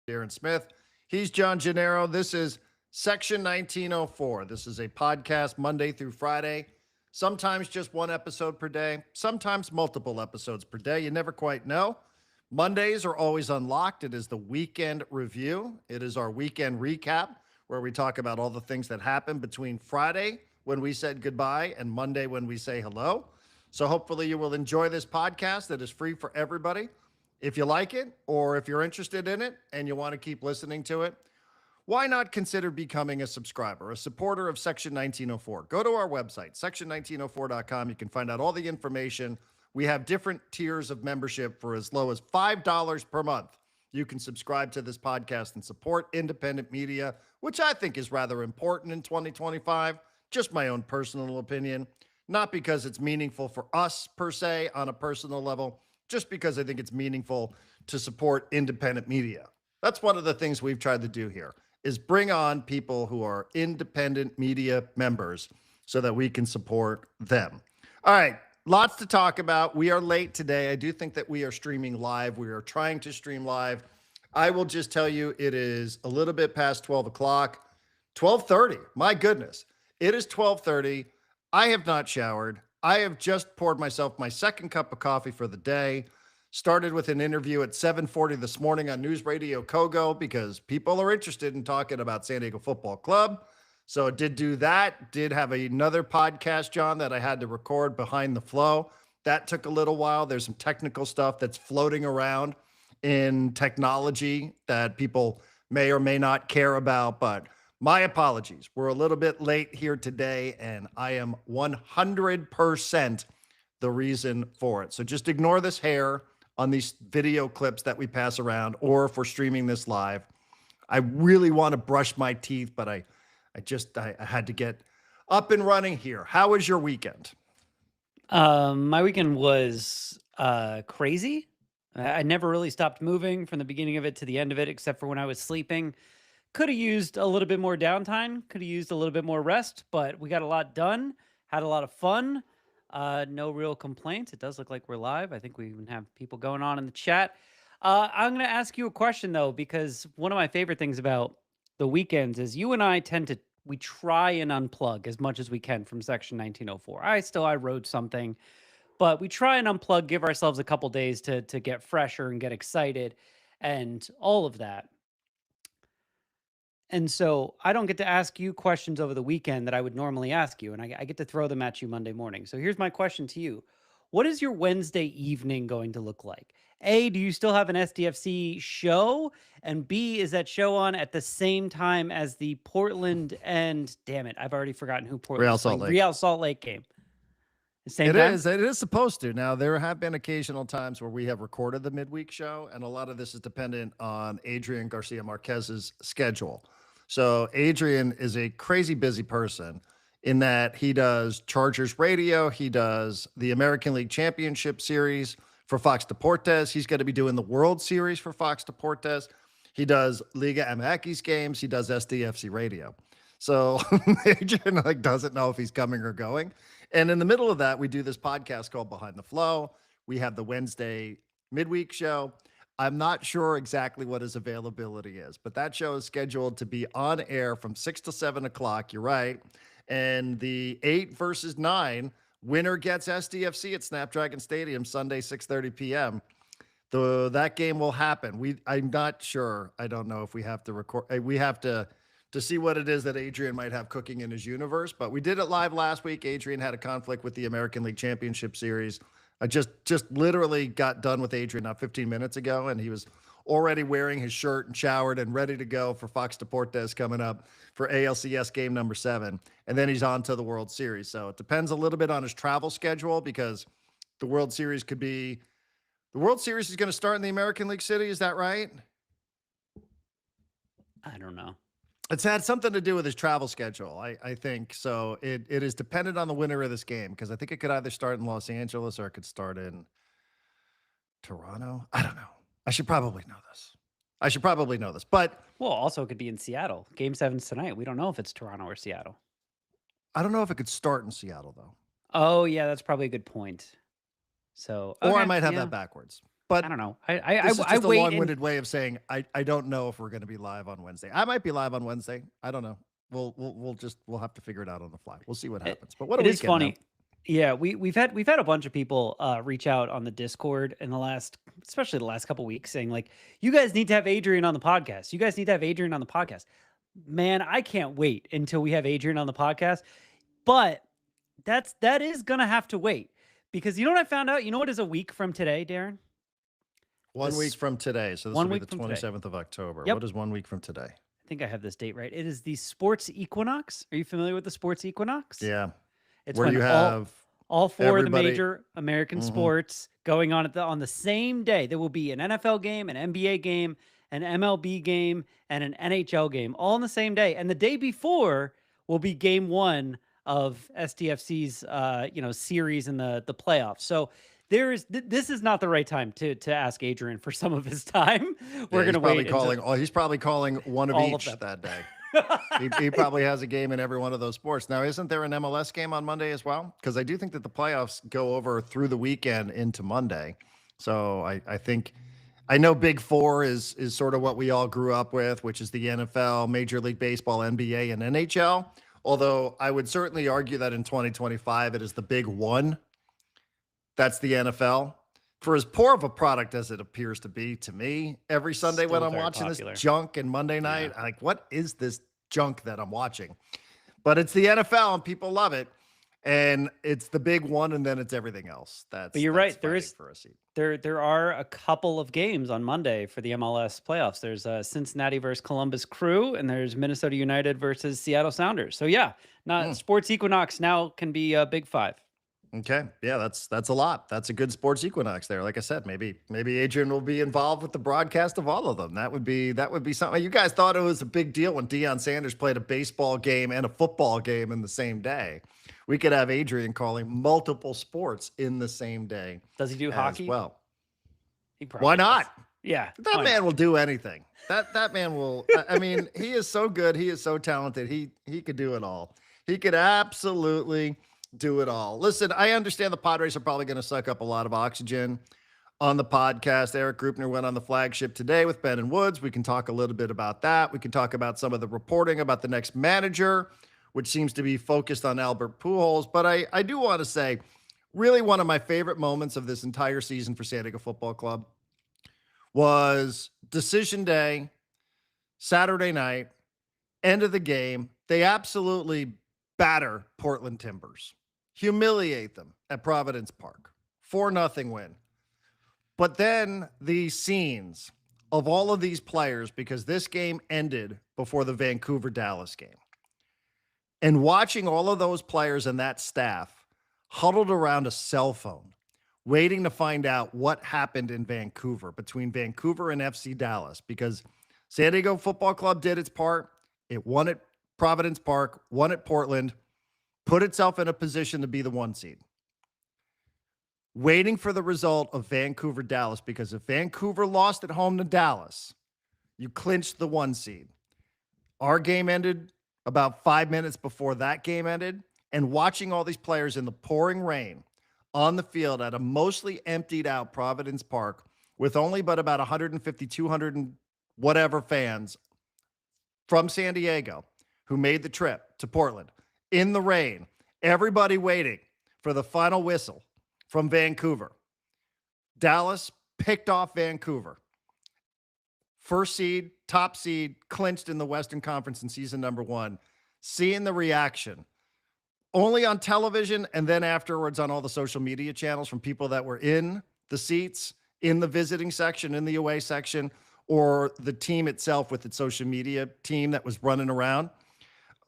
Darren Smith. He's John Gennaro. This is Section 1904. This is a podcast Monday through Friday, sometimes just one episode per day, sometimes multiple episodes per day. You never quite know. Mondays are always unlocked. It is the weekend review. It is our weekend recap where we talk about all the things that happened between Friday when we said goodbye and Monday when we say hello. So hopefully you will enjoy this podcast that is free for everybody. If you like it or if you're interested in it and you want to keep listening to it, why not consider becoming a subscriber, a supporter of Section 1904? Go to our website, section1904.com. You can find out all the information. We have different tiers of membership for as low as $5 per month. You can subscribe to this podcast and support independent media, which I think is rather important in 2025. Just my own personal opinion, not because it's meaningful for us per se on a personal level, just because I think it's meaningful to support independent media. That's one of the things we've tried to do here is bring on people who are independent media members so that we can support them. All right, lots to talk about. We are late today. I do think that we are streaming live. We are trying to stream live. I will just tell you it is a little bit past 12 o'clock, 12:30. My goodness, it is 12:30. I have not showered. I have just poured myself my second cup of coffee for the day. Started with an interview at 7:40 this morning on News Radio Kogo because people are interested in talking about San Diego Football Club. So I did do that. Did have another podcast, John, that I had to record behind the flow. That took a little while. There's some technical stuff that's floating around in technology that people may or may not care about, but my apologies. We're a little bit late here today, and I am 100% the reason for it. So just ignore this hair on these video clips that we pass around, or if we're streaming this live. I really want to brush my teeth, but I had to get up and running here. How was your weekend? My weekend was crazy. I never really stopped moving from the beginning of it to the end of it, except for when I was sleeping. Could have used a little bit more downtime, could have used a little bit more rest, but we got a lot done, had a lot of fun. No real complaints. It does look like we're live. I think we even have people going on in the chat. I'm going to ask you a question, though, because one of my favorite things about the weekends is you and I we try and unplug as much as we can from Section 1904. I wrote something, but we try and unplug, give ourselves a couple days to get fresher and get excited and all of that. And so I don't get to ask you questions over the weekend that I would normally ask you, and I get to throw them at you Monday morning. So here's my question to you. What is your Wednesday evening going to look like? A, do you still have an SDFC show? And B, is that show on at the same time as the Portland and, damn it, I've already forgotten who Portland is playing. Real Salt Lake game. It is supposed to. Now, there have been occasional times where we have recorded the midweek show, and a lot of this is dependent on Adrian Garcia Marquez's schedule. So Adrian is a crazy busy person in that he does Chargers radio. He does the American League Championship Series for Fox Deportes. He's going to be doing the World Series for Fox Deportes. He does Liga MX games. He does SDFC radio. So Adrian doesn't know if he's coming or going. And in the middle of that, we do this podcast called Behind the Flow. We have the Wednesday midweek show. I'm not sure exactly what his availability is, but that show is scheduled to be on air from 6 to 7 o'clock. You're right. And the 8 versus 9 winner gets SDFC at Snapdragon Stadium Sunday, 6:30 p.m. That game will happen. I'm not sure. I don't know if we have to record. We have to see what it is that Adrian might have cooking in his universe. But we did it live last week. Adrian had a conflict with the American League Championship Series. I just literally got done with Adrian not 15 minutes ago, and he was already wearing his shirt and showered and ready to go for Fox Deportes coming up for ALCS game number 7. And then he's on to the World Series. So it depends a little bit on his travel schedule because the World Series is going to start in the American League City. Is that right? I don't know. It's had something to do with his travel schedule, I think. So it is dependent on the winner of this game because I think it could either start in Los Angeles or it could start in Toronto. I don't know. I should probably know this. But well, also it could be in Seattle. Game 7's tonight. We don't know if it's Toronto or Seattle. I don't know if it could start in Seattle, though. Oh, yeah, that's probably a good point. So, or I might have that backwards. But I don't know. this is I just a wait long-winded way of saying I don't know if we're going to be live on Wednesday. I might be live on Wednesday. I don't know. We'll have to figure it out on the fly. We'll see what happens. But what a it is weekend, man. funny. Yeah, we've had a bunch of people reach out on the Discord in especially the last couple weeks, saying like, you guys need to have Adrian on the podcast. You guys need to have Adrian on the podcast. Man, I can't wait until we have Adrian on the podcast. But that is gonna have to wait, because you know what I found out? You know what is a week from today, Darren? 1 week from today. So this will be the 27th of October. Yep. What is 1 week from today? I think I have this date right. It is the sports equinox. Are you familiar with the sports equinox? Yeah. It's where when you have all four of the everybody- major American sports going on on the same day. There will be an NFL game, an NBA game, an MLB game, and an NHL game all on the same day. And the day before will be game one of SDFC's series in the playoffs. So this is not the right time to ask Adrian for some of his time. We're going to wait. He's probably calling one of all each of that day. he probably has a game in every one of those sports. Now, isn't there an MLS game on Monday as well? Because I do think that the playoffs go over through the weekend into Monday. So I think I know Big Four is sort of what we all grew up with, which is the NFL, Major League Baseball, NBA, and NHL. Although I would certainly argue that in 2025, it is the big one. That's the NFL. For as poor of a product as it appears to be to me, every Sunday Still when I'm very watching popular. this junk and Monday night, I'm like, what is this junk that I'm watching? But it's the NFL and people love it. And it's the big one, and then it's everything else. But you're right. There are a couple of games on Monday for the MLS playoffs. There's Cincinnati versus Columbus Crew, and there's Minnesota United versus Seattle Sounders. So yeah, Sports Equinox now can be Big Five. Okay. Yeah, that's a lot. That's a good sports equinox there. Like I said, maybe Adrian will be involved with the broadcast of all of them. That would be something. You guys thought it was a big deal when Deion Sanders played a baseball game and a football game in the same day. We could have Adrian calling multiple sports in the same day. Does he do hockey? Well, Why not? Does. Yeah. That man will do anything. That man will. I mean, he is so good. He is so talented. He could do it all. He could absolutely do it all. Listen, I understand the Padres are probably going to suck up a lot of oxygen on the podcast. Erik Greupner went on the flagship today with Ben and Woods. We can talk a little bit about that. We can talk about some of the reporting about the next manager, which seems to be focused on Albert Pujols. But I do want to say, really one of my favorite moments of this entire season for San Diego Football Club was decision day, Saturday night, end of the game. They absolutely batter Portland Timbers, humiliate them at Providence Park, 4-0 win. But then the scenes of all of these players, because this game ended before the Vancouver-Dallas game, and watching all of those players and that staff huddled around a cell phone, waiting to find out what happened in Vancouver, between Vancouver and FC Dallas, because San Diego Football Club did its part. It won at Providence Park, won at Portland, put itself in a position to be the 1 seed. Waiting for the result of Vancouver-Dallas, because if Vancouver lost at home to Dallas, you clinched the 1 seed. Our game ended about 5 minutes before that game ended, and watching all these players in the pouring rain on the field at a mostly emptied out Providence Park with only but about 150, 200 and whatever fans from San Diego who made the trip to Portland in the rain, everybody waiting for the final whistle from Vancouver. Dallas picked off Vancouver. First seed, top seed, clinched in the Western Conference in season number 1. Seeing the reaction only on television and then afterwards on all the social media channels from people that were in the seats, in the visiting section, in the away section, or the team itself with its social media team that was running around.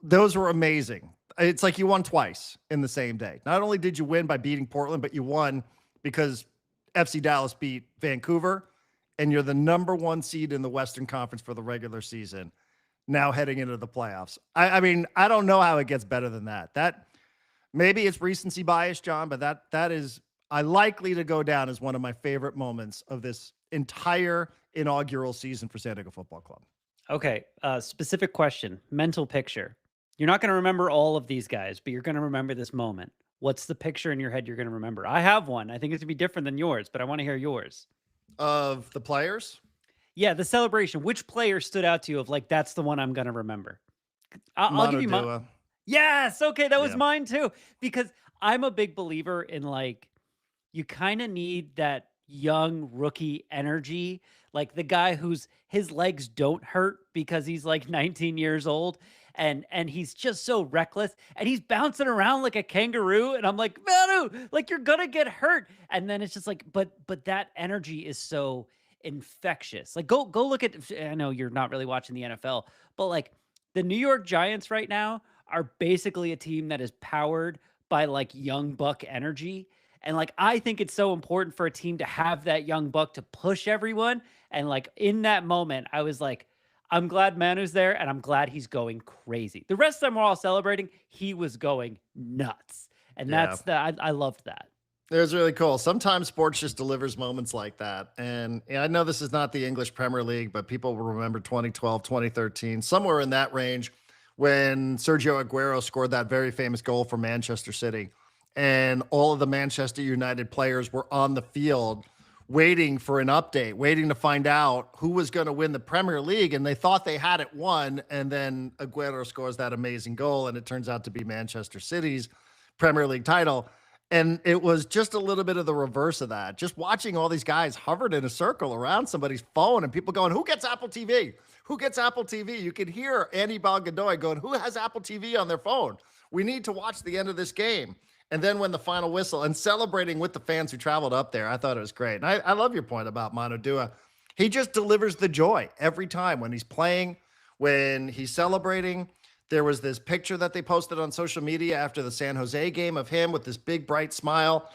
Those were amazing. It's like you won twice in the same day. Not only did you win by beating Portland, but you won because FC Dallas beat Vancouver, and you're the number 1 seed in the Western Conference for the regular season, now heading into the playoffs. I mean, I don't know how it gets better than that. That maybe it's recency bias, John, but that is likely to go down as one of my favorite moments of this entire inaugural season for San Diego Football Club. Okay, specific question, mental picture. You're not going to remember all of these guys, but you're going to remember this moment. What's the picture in your head you're going to remember? I have one. I think it's going to be different than yours, but I want to hear yours. of the players? Yeah, the celebration. Which player stood out to you of like, that's the one I'm going to remember? I'll give you my. Monodua. Yes. Okay. That was Yeah. mine too. Because I'm a big believer in like, you kind of need that young rookie energy. Like the guy his legs don't hurt because he's like 19 years old and he's just so reckless and he's bouncing around like a kangaroo and I'm like, Manu, like you're gonna get hurt. And then it's just like, but that energy is so infectious. Like go look at, I know you're not really watching the NFL, but like the New York Giants right now are basically a team that is powered by like young buck energy. And like I think it's so important for a team to have that young buck to push everyone. And like in that moment, I was like, I'm glad Manu's there and I'm glad he's going crazy. The rest of them were all celebrating. He was going nuts. And Yeah. I loved that. It was really cool. Sometimes sports just delivers moments like that. And I know this is not the English Premier League, but people will remember 2012, 2013, somewhere in that range when Sergio Aguero scored that very famous goal for Manchester City. And all of the Manchester United players were on the field waiting for an update, waiting to find out who was going to win the Premier League. And they thought they had it won. And then Aguero scores that amazing goal. And it turns out to be Manchester City's Premier League title. And it was just a little bit of the reverse of that. Just watching all these guys hovered in a circle around somebody's phone and people going, who gets Apple TV? Who gets Apple TV? You could hear Andy Balgadoy going, who has Apple TV on their phone? We need to watch the end of this game. And then when the final whistle and celebrating with the fans who traveled up there, I thought it was great. And I love your point about Monodua. He just delivers the joy every time when he's playing, when he's celebrating. There was this picture that they posted on social media after the San Jose game of him with this big, bright smile.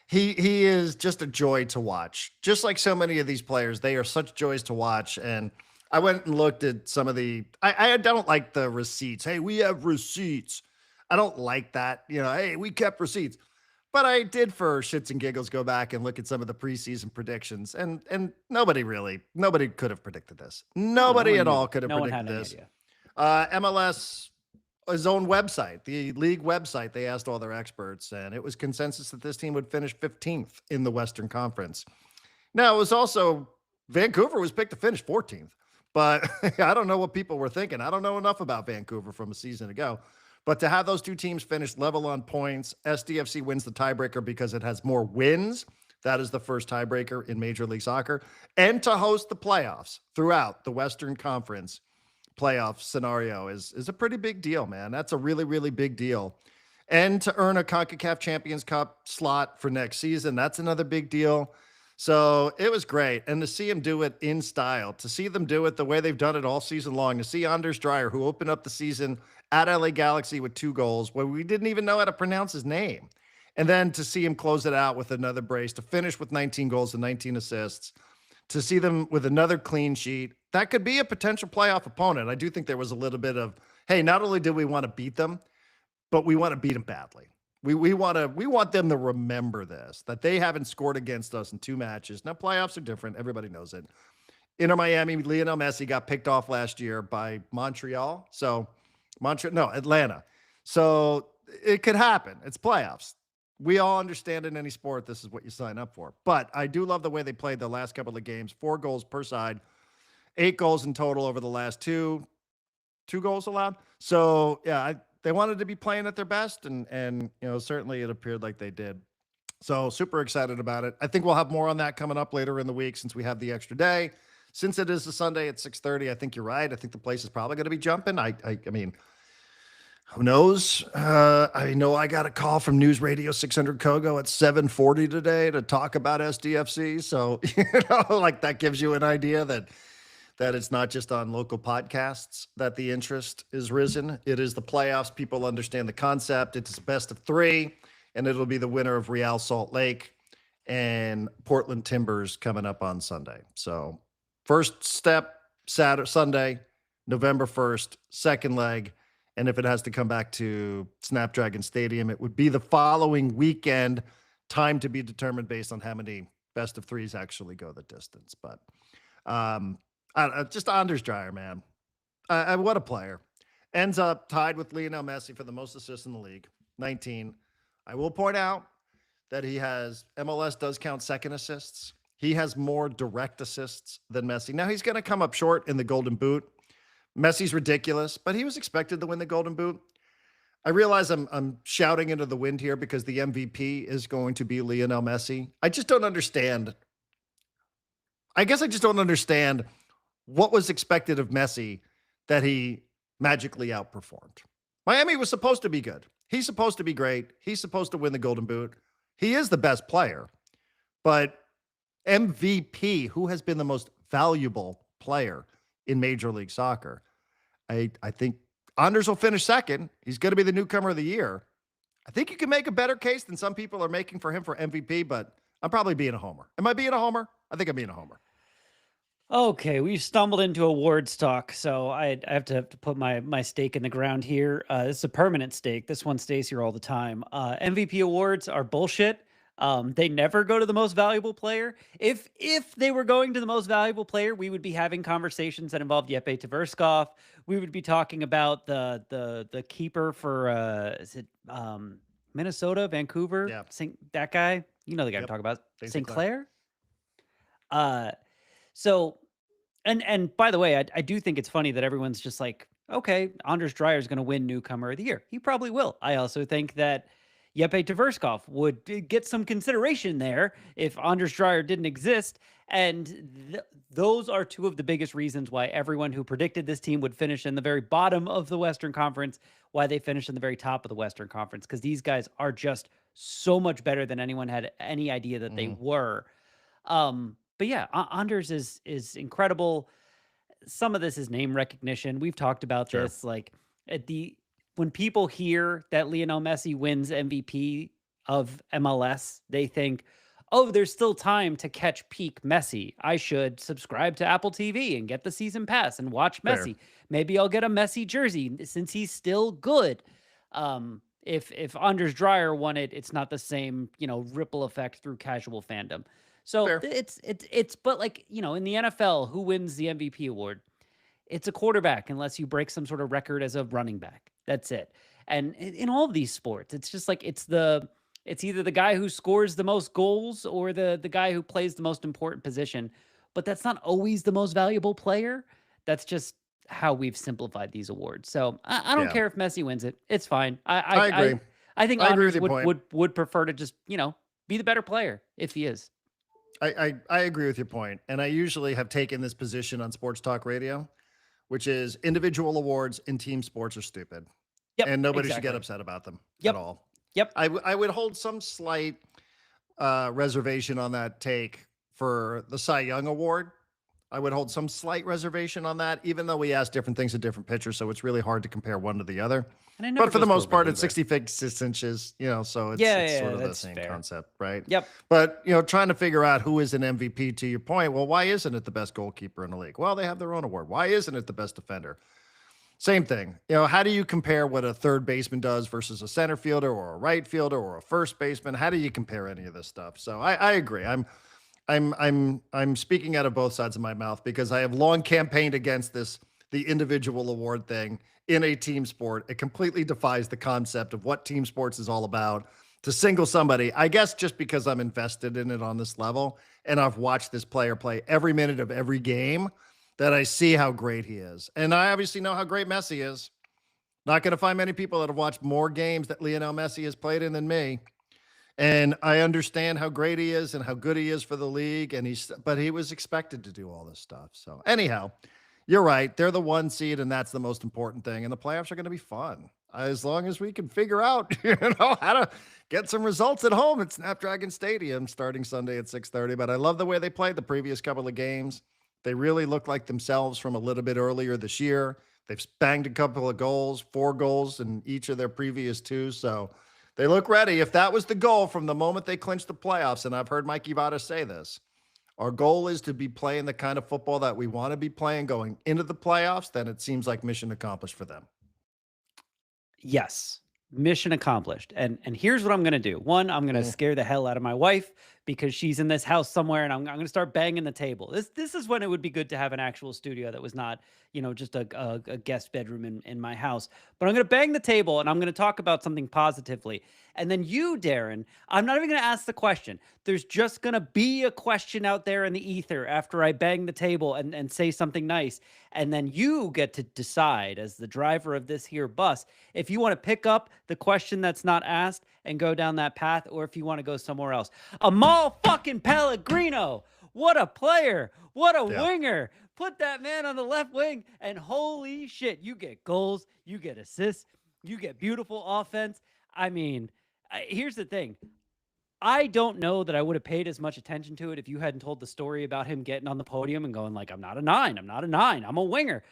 He is just a joy to watch. Just like so many of these players, they are such joys to watch. And I went and looked at some of I don't like the receipts. Hey, we have receipts. I don't like that. Hey, we kept receipts. But I did for shits and giggles go back and look at some of the preseason predictions. And nobody could have predicted this. Nobody at all could have predicted this. MLS, his own website, the league website, they asked all their experts, and it was consensus that this team would finish 15th in the Western Conference. Now, it was also Vancouver was picked to finish 14th, but I don't know what people were thinking. I don't know enough about Vancouver from a season ago. But to have those two teams finish level on points, SDFC wins the tiebreaker because it has more wins. That is the first tiebreaker in Major League Soccer. And to host the playoffs throughout the Western Conference playoff scenario is a pretty big deal, man. That's a really, really big deal. And to earn a CONCACAF Champions Cup slot for next season, that's another big deal. So it was great. And to see him do it in style, to see them do it the way they've done it all season long, to see Anders Dreyer, who opened up the season at LA Galaxy with 2 goals, where we didn't even know how to pronounce his name. And then to see him close it out with another brace, to finish with 19 goals and 19 assists, to see them with another clean sheet. That could be a potential playoff opponent. I do think there was a little bit of, hey, not only do we want to beat them, but we want to beat them badly. We want them to remember this, that they haven't scored against us in 2 matches. Now, playoffs are different. Everybody knows it. Inter Miami, Lionel Messi got picked off last year by Montreal. So Atlanta. So it could happen. It's playoffs. We all understand in any sport, this is what you sign up for. But I do love the way they played the last couple of games. 4 goals per side, 8 goals in total over the last 2 goals allowed. So yeah, they wanted to be playing at their best, and certainly it appeared like they did. So super excited about it. I think we'll have more on that coming up later in the week since we have the extra day. Since it is a Sunday at 6:30, I think you're right. I think the place is probably going to be jumping. I mean, who knows? I know I got a call from News Radio 600 Kogo at 7:40 today to talk about SDFC. So, like that gives you an idea that it's not just on local podcasts that the interest is risen. It is the playoffs. People understand the concept. It's best of 3, and it'll be the winner of Real Salt Lake and Portland Timbers coming up on Sunday. So first step, Sunday, November 1st, second leg. And if it has to come back to Snapdragon Stadium, it would be the following weekend. Time to be determined based on how many best of 3s actually go the distance. But just Anders Dreyer, man. What a player. Ends up tied with Lionel Messi for the most assists in the league, 19. I will point out that he has, MLS does count second assists. He has more direct assists than Messi. Now, he's going to come up short in the Golden Boot. Messi's ridiculous, but he was expected to win the Golden Boot. I realize I'm shouting into the wind here because the MVP is going to be Lionel Messi. I just don't understand. I guess I just don't understand what was expected of Messi that he magically outperformed. Miami was supposed to be good. He's supposed to be great. He's supposed to win the Golden Boot. He is the best player. But MVP, who has been the most valuable player in Major League Soccer? I think Anders will finish second. He's going to be the newcomer of the year. I think you can make a better case than some people are making for him for MVP, but I'm probably being a homer. Am I being a homer? I think I'm being a homer. Okay, we've stumbled into awards talk, so I have to put my stake in the ground here. This is a permanent stake. This one stays here all the time. MVP awards are bullshit. They never go to the most valuable player. If they were going to the most valuable player, we would be having conversations that involved Yeppe Tverskov. We would be talking about the keeper for is it Minnesota, Vancouver? Yeah. That guy. You know the guy I'm talking about. St. Clair. So, and by the way, I do think it's funny that everyone's just like, okay, Anders Dreyer is going to win newcomer of the year. He probably will. I also think that Yeppe Tverskov would get some consideration there if Anders Dreyer didn't exist. And those are two of the biggest reasons why everyone who predicted this team would finish in the very bottom of the Western Conference, why they finished in the very top of the Western Conference, because these guys are just so much better than anyone had any idea that they were. But yeah, Anders is incredible. Some of this is name recognition. We've talked about this. Like when people hear that Lionel Messi wins MVP of MLS, they think, oh, there's still time to catch peak Messi. I should subscribe to Apple TV and get the season pass and watch Messi. Maybe I'll get a Messi jersey since he's still good. If Anders Dreyer won it, it's not the same, ripple effect through casual fandom. So it's but like, in the NFL, who wins the MVP award? It's a quarterback, unless you break some sort of record as a running back. That's it. And in all of these sports, it's just like it's either the guy who scores the most goals or the guy who plays the most important position. But that's not always the most valuable player. That's just how we've simplified these awards. So I don't care if Messi wins it. It's fine. I agree. I think Anders would prefer to just, be the better player if he is. I agree with your point. And I usually have taken this position on Sports Talk Radio, which is individual awards in team sports are stupid. Yep, and nobody should get upset about them at all. Yep. I would hold some slight reservation on that take for the Cy Young Award. I would hold some slight reservation on that, even though we ask different things of different pitchers, so it's really hard to compare one to the other. But for the most part, it's 66 inches, so it's sort of the same concept, right? Yep. But, trying to figure out who is an MVP, to your point, well, why isn't it the best goalkeeper in the league? Well, they have their own award. Why isn't it the best defender? Same thing. How do you compare what a third baseman does versus a center fielder or a right fielder or a first baseman? How do you compare any of this stuff? So I agree. I'm speaking out of both sides of my mouth because I have long campaigned against the individual award thing in a team sport. It completely defies the concept of what team sports is all about to single somebody. I guess just because I'm invested in it on this level and I've watched this player play every minute of every game that I see how great he is. And I obviously know how great Messi is. Not going to find many people that have watched more games that Lionel Messi has played in than me. And I understand how great he is and how good he is for the league. But he was expected to do all this stuff. So anyhow, you're right. They're the one seed, and that's the most important thing. And the playoffs are going to be fun as long as we can figure out, how to get some results at home at Snapdragon Stadium starting Sunday at 6:30. But I love the way they played the previous couple of games. They really look like themselves from a little bit earlier this year. They've banged a couple of goals, 4 goals in each of their previous 2. So they look ready. If that was the goal from the moment they clinched the playoffs, and I've heard Mikey Varas say this, our goal is to be playing the kind of football that we want to be playing going into the playoffs, then it seems like mission accomplished for them. Yes, mission accomplished. And here's what I'm going to do. One, I'm going to scare the hell out of my wife because she's in this house somewhere, and I'm going to start banging the table. This is when it would be good to have an actual studio that was not, just a guest bedroom in my house. But I'm going to bang the table, and I'm going to talk about something positively. And then you, Darren, I'm not even going to ask the question. There's just going to be a question out there in the ether after I bang the table and say something nice. And then you get to decide, as the driver of this here bus, if you want to pick up the question that's not asked and go down that path, or if you want to go somewhere else. Amahl fucking Pellegrino. What a player. What a winger. Put that man on the left wing, and holy shit, you get goals, you get assists, you get beautiful offense. I mean, here's the thing. I don't know that I would have paid as much attention to it if you hadn't told the story about him getting on the podium and going like, I'm not a 9. I'm not a 9. I'm a winger.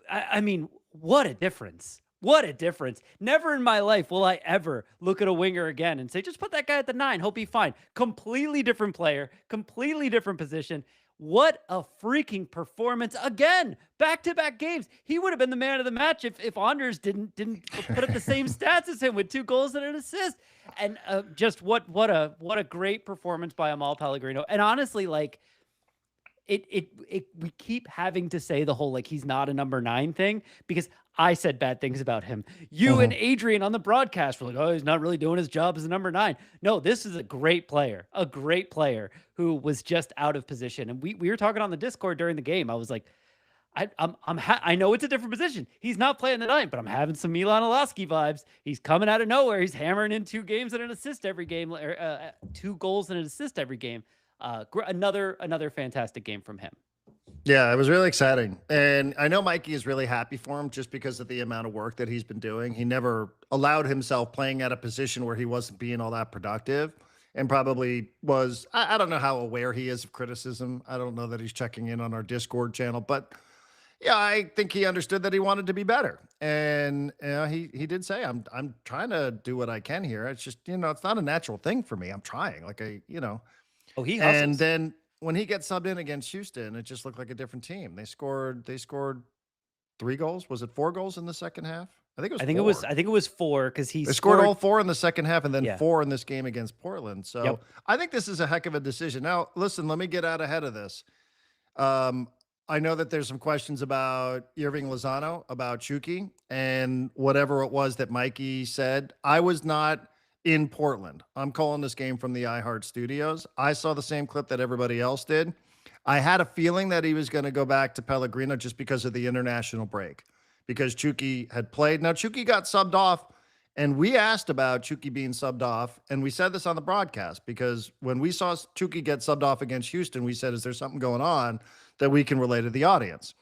I mean, what a difference. What a difference. Never in my life will I ever look at a winger again and say, just put that guy at the 9. He'll be fine. Completely different player, completely different position. What a freaking performance. Again, back-to-back games. He would have been the man of the match if Anders didn't put up the same stats as him with 2 goals and an assist. And just what a great performance by Amahl Pellegrino. And honestly, like, we keep having to say the whole, like, he's not a number 9 thing, because I said bad things about him. You and Adrian on the broadcast were like, oh, he's not really doing his job as a number 9. No, this is a great player who was just out of position. And we were talking on the Discord during the game. I was like, I know it's a different position. He's not playing the 9, but I'm having some Milan Olaski vibes. He's coming out of nowhere. He's hammering in 2 games and an assist every game, 2 goals and an assist every game. Another fantastic game from him. Yeah, it was really exciting. And I know Mikey is really happy for him just because of the amount of work that he's been doing. He never allowed himself playing at a position where he wasn't being all that productive, and probably was, I don't know how aware he is of criticism. I don't know that he's checking in on our Discord channel, but yeah, I think he understood that he wanted to be better. And he did say, I'm trying to do what I can here. It's just, it's not a natural thing for me. I'm trying, like, Oh, he hustles. and then when he gets subbed in against Houston, it just looked like a different team. They scored 3 goals. Was it 4 goals in the second half? I think it was 4 because he scored all 4 in the second half, and then 4 in this game against Portland. So Yep. I think this is a heck of a decision. Now, listen, let me get out ahead of this. I know that there's some questions about Irving Lozano, about Chucky, and whatever it was that Mikey said. I was not in Portland. I'm calling this game from the iHeart Studios. I saw the same clip that everybody else did. I had a feeling that he was going to go back to Pellegrino just because of the international break, because Chucky had played. Now, Chucky got subbed off, and we asked about Chucky being subbed off, and we said this on the broadcast, because when we saw Chucky get subbed off against Houston, we said, is there something going on that we can relay to the audience?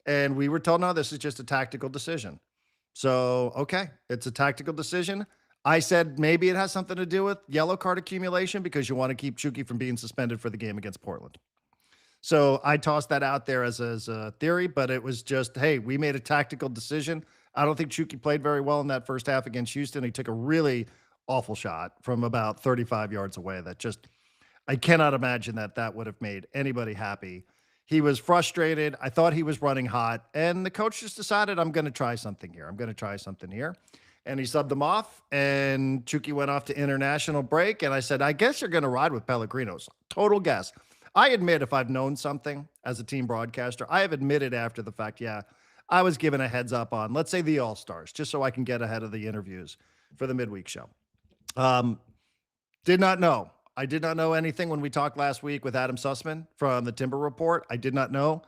And we were told, no, this is just a tactical decision. So, okay, it's a tactical decision. I said maybe it has something to do with yellow card accumulation, because you want to keep Chucky from being suspended for the game against Portland. So I tossed that out there as a theory, but it was just, hey, we made a tactical decision. I don't think Chucky played very well in that first half against Houston. He took a really awful shot from about 35 yards away. That just, I cannot imagine that would have made anybody happy. He was frustrated. I thought he was running hot, and the coach just decided, I'm going to try something here. And he subbed him off, and Chucky went off to international break. And I said, I guess you're going to ride with Pellegrino's. Total guess. I admit, if I've known something as a team broadcaster, I have admitted after the fact, yeah, I was given a heads up on, let's say, the All-Stars, just so I can get ahead of the interviews for the midweek show. Did not know. I did not know anything when we talked last week with Adam Sussman from the Timber Report. I did not know.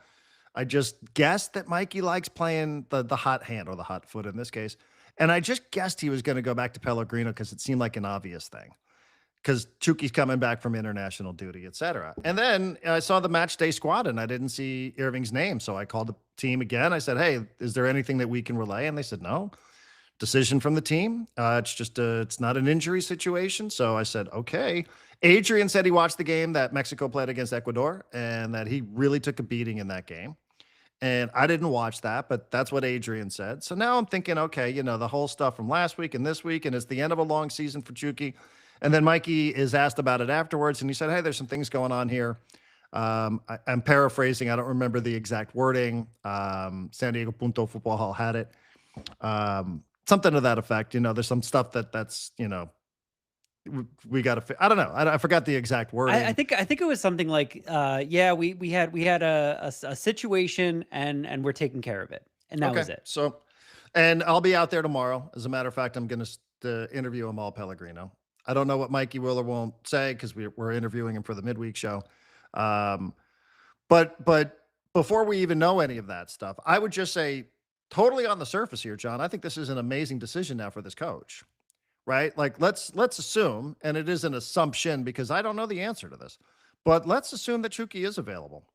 I just guessed that Mikey likes playing the hot hand, or the hot foot in this case. And I just guessed he was going to go back to Pellegrino because it seemed like an obvious thing, because Chucky's coming back from international duty, et cetera. And then I saw the match day squad, and I didn't see Irving's name. So I called the team again. I said, hey, is there anything that we can relay? And they said, no. Decision from the team. It's just it's not an injury situation. So I said, okay. Adrian said he watched the game that Mexico played against Ecuador, and that he really took a beating in that game. And I didn't watch that, but that's what Adrian said. So now I'm thinking, okay, the whole stuff from last week and this week, and it's the end of a long season for Chucky. And then Mikey is asked about it afterwards, and he said, hey, there's some things going on here. I'm paraphrasing. I don't remember the exact wording. San Diego Punto Football Hall had it. Something to that effect. There's some stuff that's we got to. I don't know. I forgot the exact wording. I think it was something like, yeah, we had a situation and we're taking care of it, and that was it. So, and I'll be out there tomorrow. As a matter of fact, I'm going to interview Amahl Pellegrino. I don't know what Mikey will or won't say because we're interviewing him for the midweek show. But before we even know any of that stuff, I would just say, totally on the surface here, John, I think this is an amazing decision now for this coach, right? Like let's assume, and it is an assumption because I don't know the answer to this, but let's assume that Chucky is available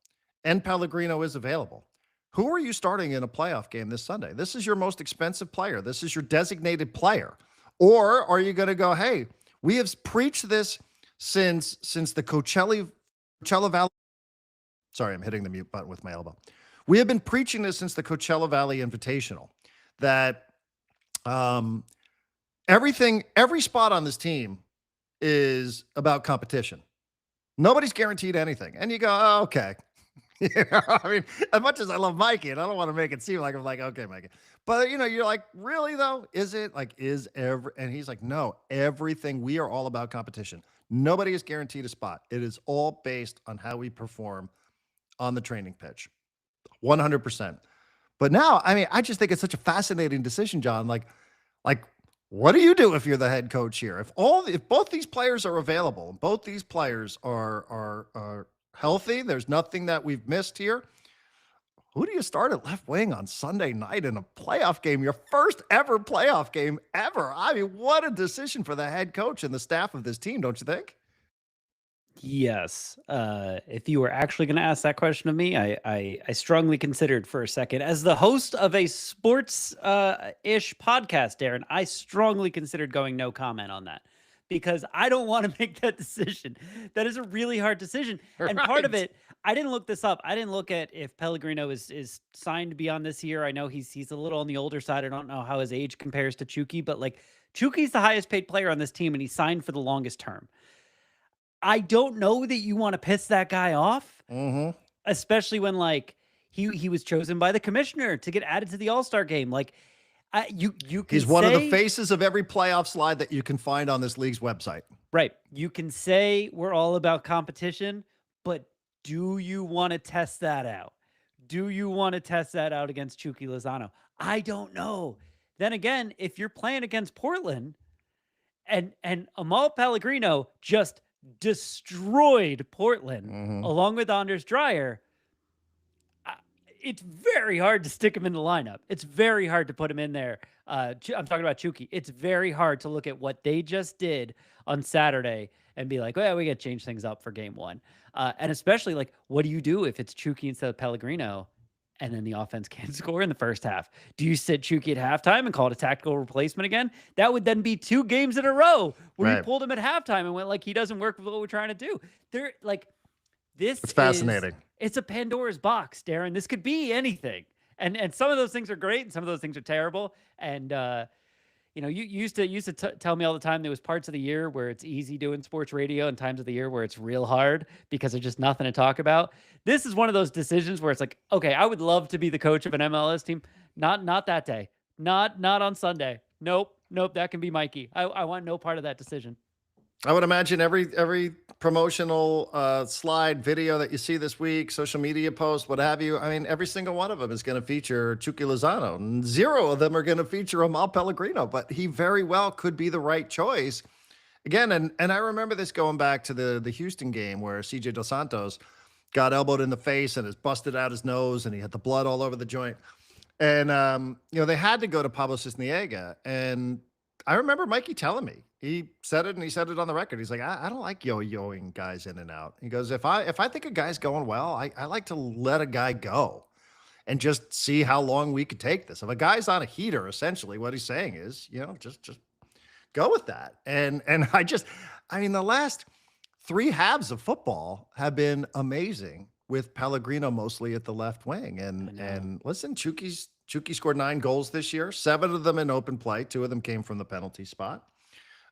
and Pellegrino is available. Who are you starting in a playoff game this Sunday? This is your most expensive player. This is your designated player. Or are you going to go, hey, we have preached this since the Coachella Valley. Sorry, I'm hitting the mute button with my elbow. We have been preaching this since the Coachella Valley Invitational, that every spot on this team is about competition. Nobody's guaranteed anything. And you go, oh, okay. I mean, as much as I love Mikey, and I don't want to make it seem like I'm like, okay, Mikey. But, you're like, really, though? Is it? Like, and he's like, no, everything, we are all about competition. Nobody is guaranteed a spot. It is all based on how we perform on the training pitch. 100%. But now, I mean, I just think it's such a fascinating decision, John. Like, what do you do if you're the head coach here? If both these players are available, both these players are healthy, there's nothing that we've missed here. Who do you start at left wing on Sunday night in a playoff game? Your first ever playoff game ever. I mean, what a decision for the head coach and the staff of this team, don't you think? Yes. If you were actually going to ask that question of me, I strongly considered for a second. As the host of a sports ish podcast, Darren, I strongly considered going no comment on that because I don't want to make that decision. That is a really hard decision. And part of it, I didn't look this up. I didn't look at if Pellegrino is signed beyond this year. I know he's a little on the older side. I don't know how his age compares to Chucky, but like Chucky's the highest paid player on this team and he signed for the longest term. I don't know that you want to piss that guy off, especially when like he was chosen by the commissioner to get added to the All-Star game. Like you can he's one of the faces of every playoff slide that you can find on this league's website. Right. You can say we're all about competition, but do you want to test that out? Do you want to test that out against Chucky Lozano? I don't know. Then again, if you're playing against Portland and Amahl Pellegrino just destroyed Portland along with Anders Dreyer, it's very hard to stick him in the lineup. It's very hard to put him in there. I'm talking about Chucky. It's very hard to look at what they just did on Saturday and be like, well, we got to change things up for game one. And especially like, what do you do if it's Chucky instead of Pellegrino and then the offense can't score in the first half? Do you sit Chucky at halftime and call it a tactical replacement again? That would then be 2 games in a row where you pulled him at halftime and went like, he doesn't work with what we're trying to do. They're like, it's fascinating. It's a Pandora's box, Darren. This could be anything. And some of those things are great and some of those things are terrible. And, you used to tell me all the time there was parts of the year where it's easy doing sports radio and times of the year where it's real hard because there's just nothing to talk about. This is one of those decisions where it's like, okay, I would love to be the coach of an MLS team. Not that day. Not on Sunday. Nope. That can be Mikey. I want no part of that decision. I would imagine every promotional slide video that you see this week, social media post, what have you. I mean, every single one of them is going to feature Chucky Lozano. And 0 of them are going to feature Amahl Pellegrino, but he very well could be the right choice. Again, and I remember this going back to the Houston game where CJ Dos Santos got elbowed in the face and has busted out his nose and he had the blood all over the joint. And, they had to go to Pablo Cisniega. And I remember Mikey telling me, he said it and he said it on the record. He's like, I don't like yo-yoing guys in and out. He goes, if I think a guy's going well, I like to let a guy go and just see how long we could take this. If a guy's on a heater, essentially what he's saying is, just go with that. And the last 3 halves of football have been amazing with Pellegrino mostly at the left wing. And listen, Chucky scored 9 goals this year, 7 of them in open play. 2 of them came from the penalty spot.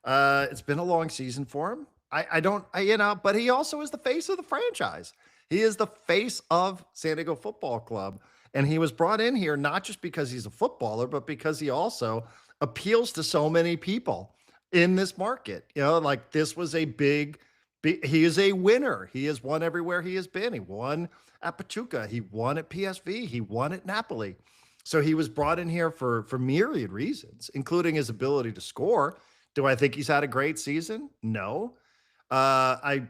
It's been a long season for him. But he also is the face of the franchise. He is the face of San Diego Football Club. And he was brought in here not just because he's a footballer, but because he also appeals to so many people in this market. Like this was a he is a winner. He has won everywhere he has been. He won at Pachuca. He won at PSV. He won at Napoli. So he was brought in here for myriad reasons, including his ability to score. Do I think he's had a great season? No. I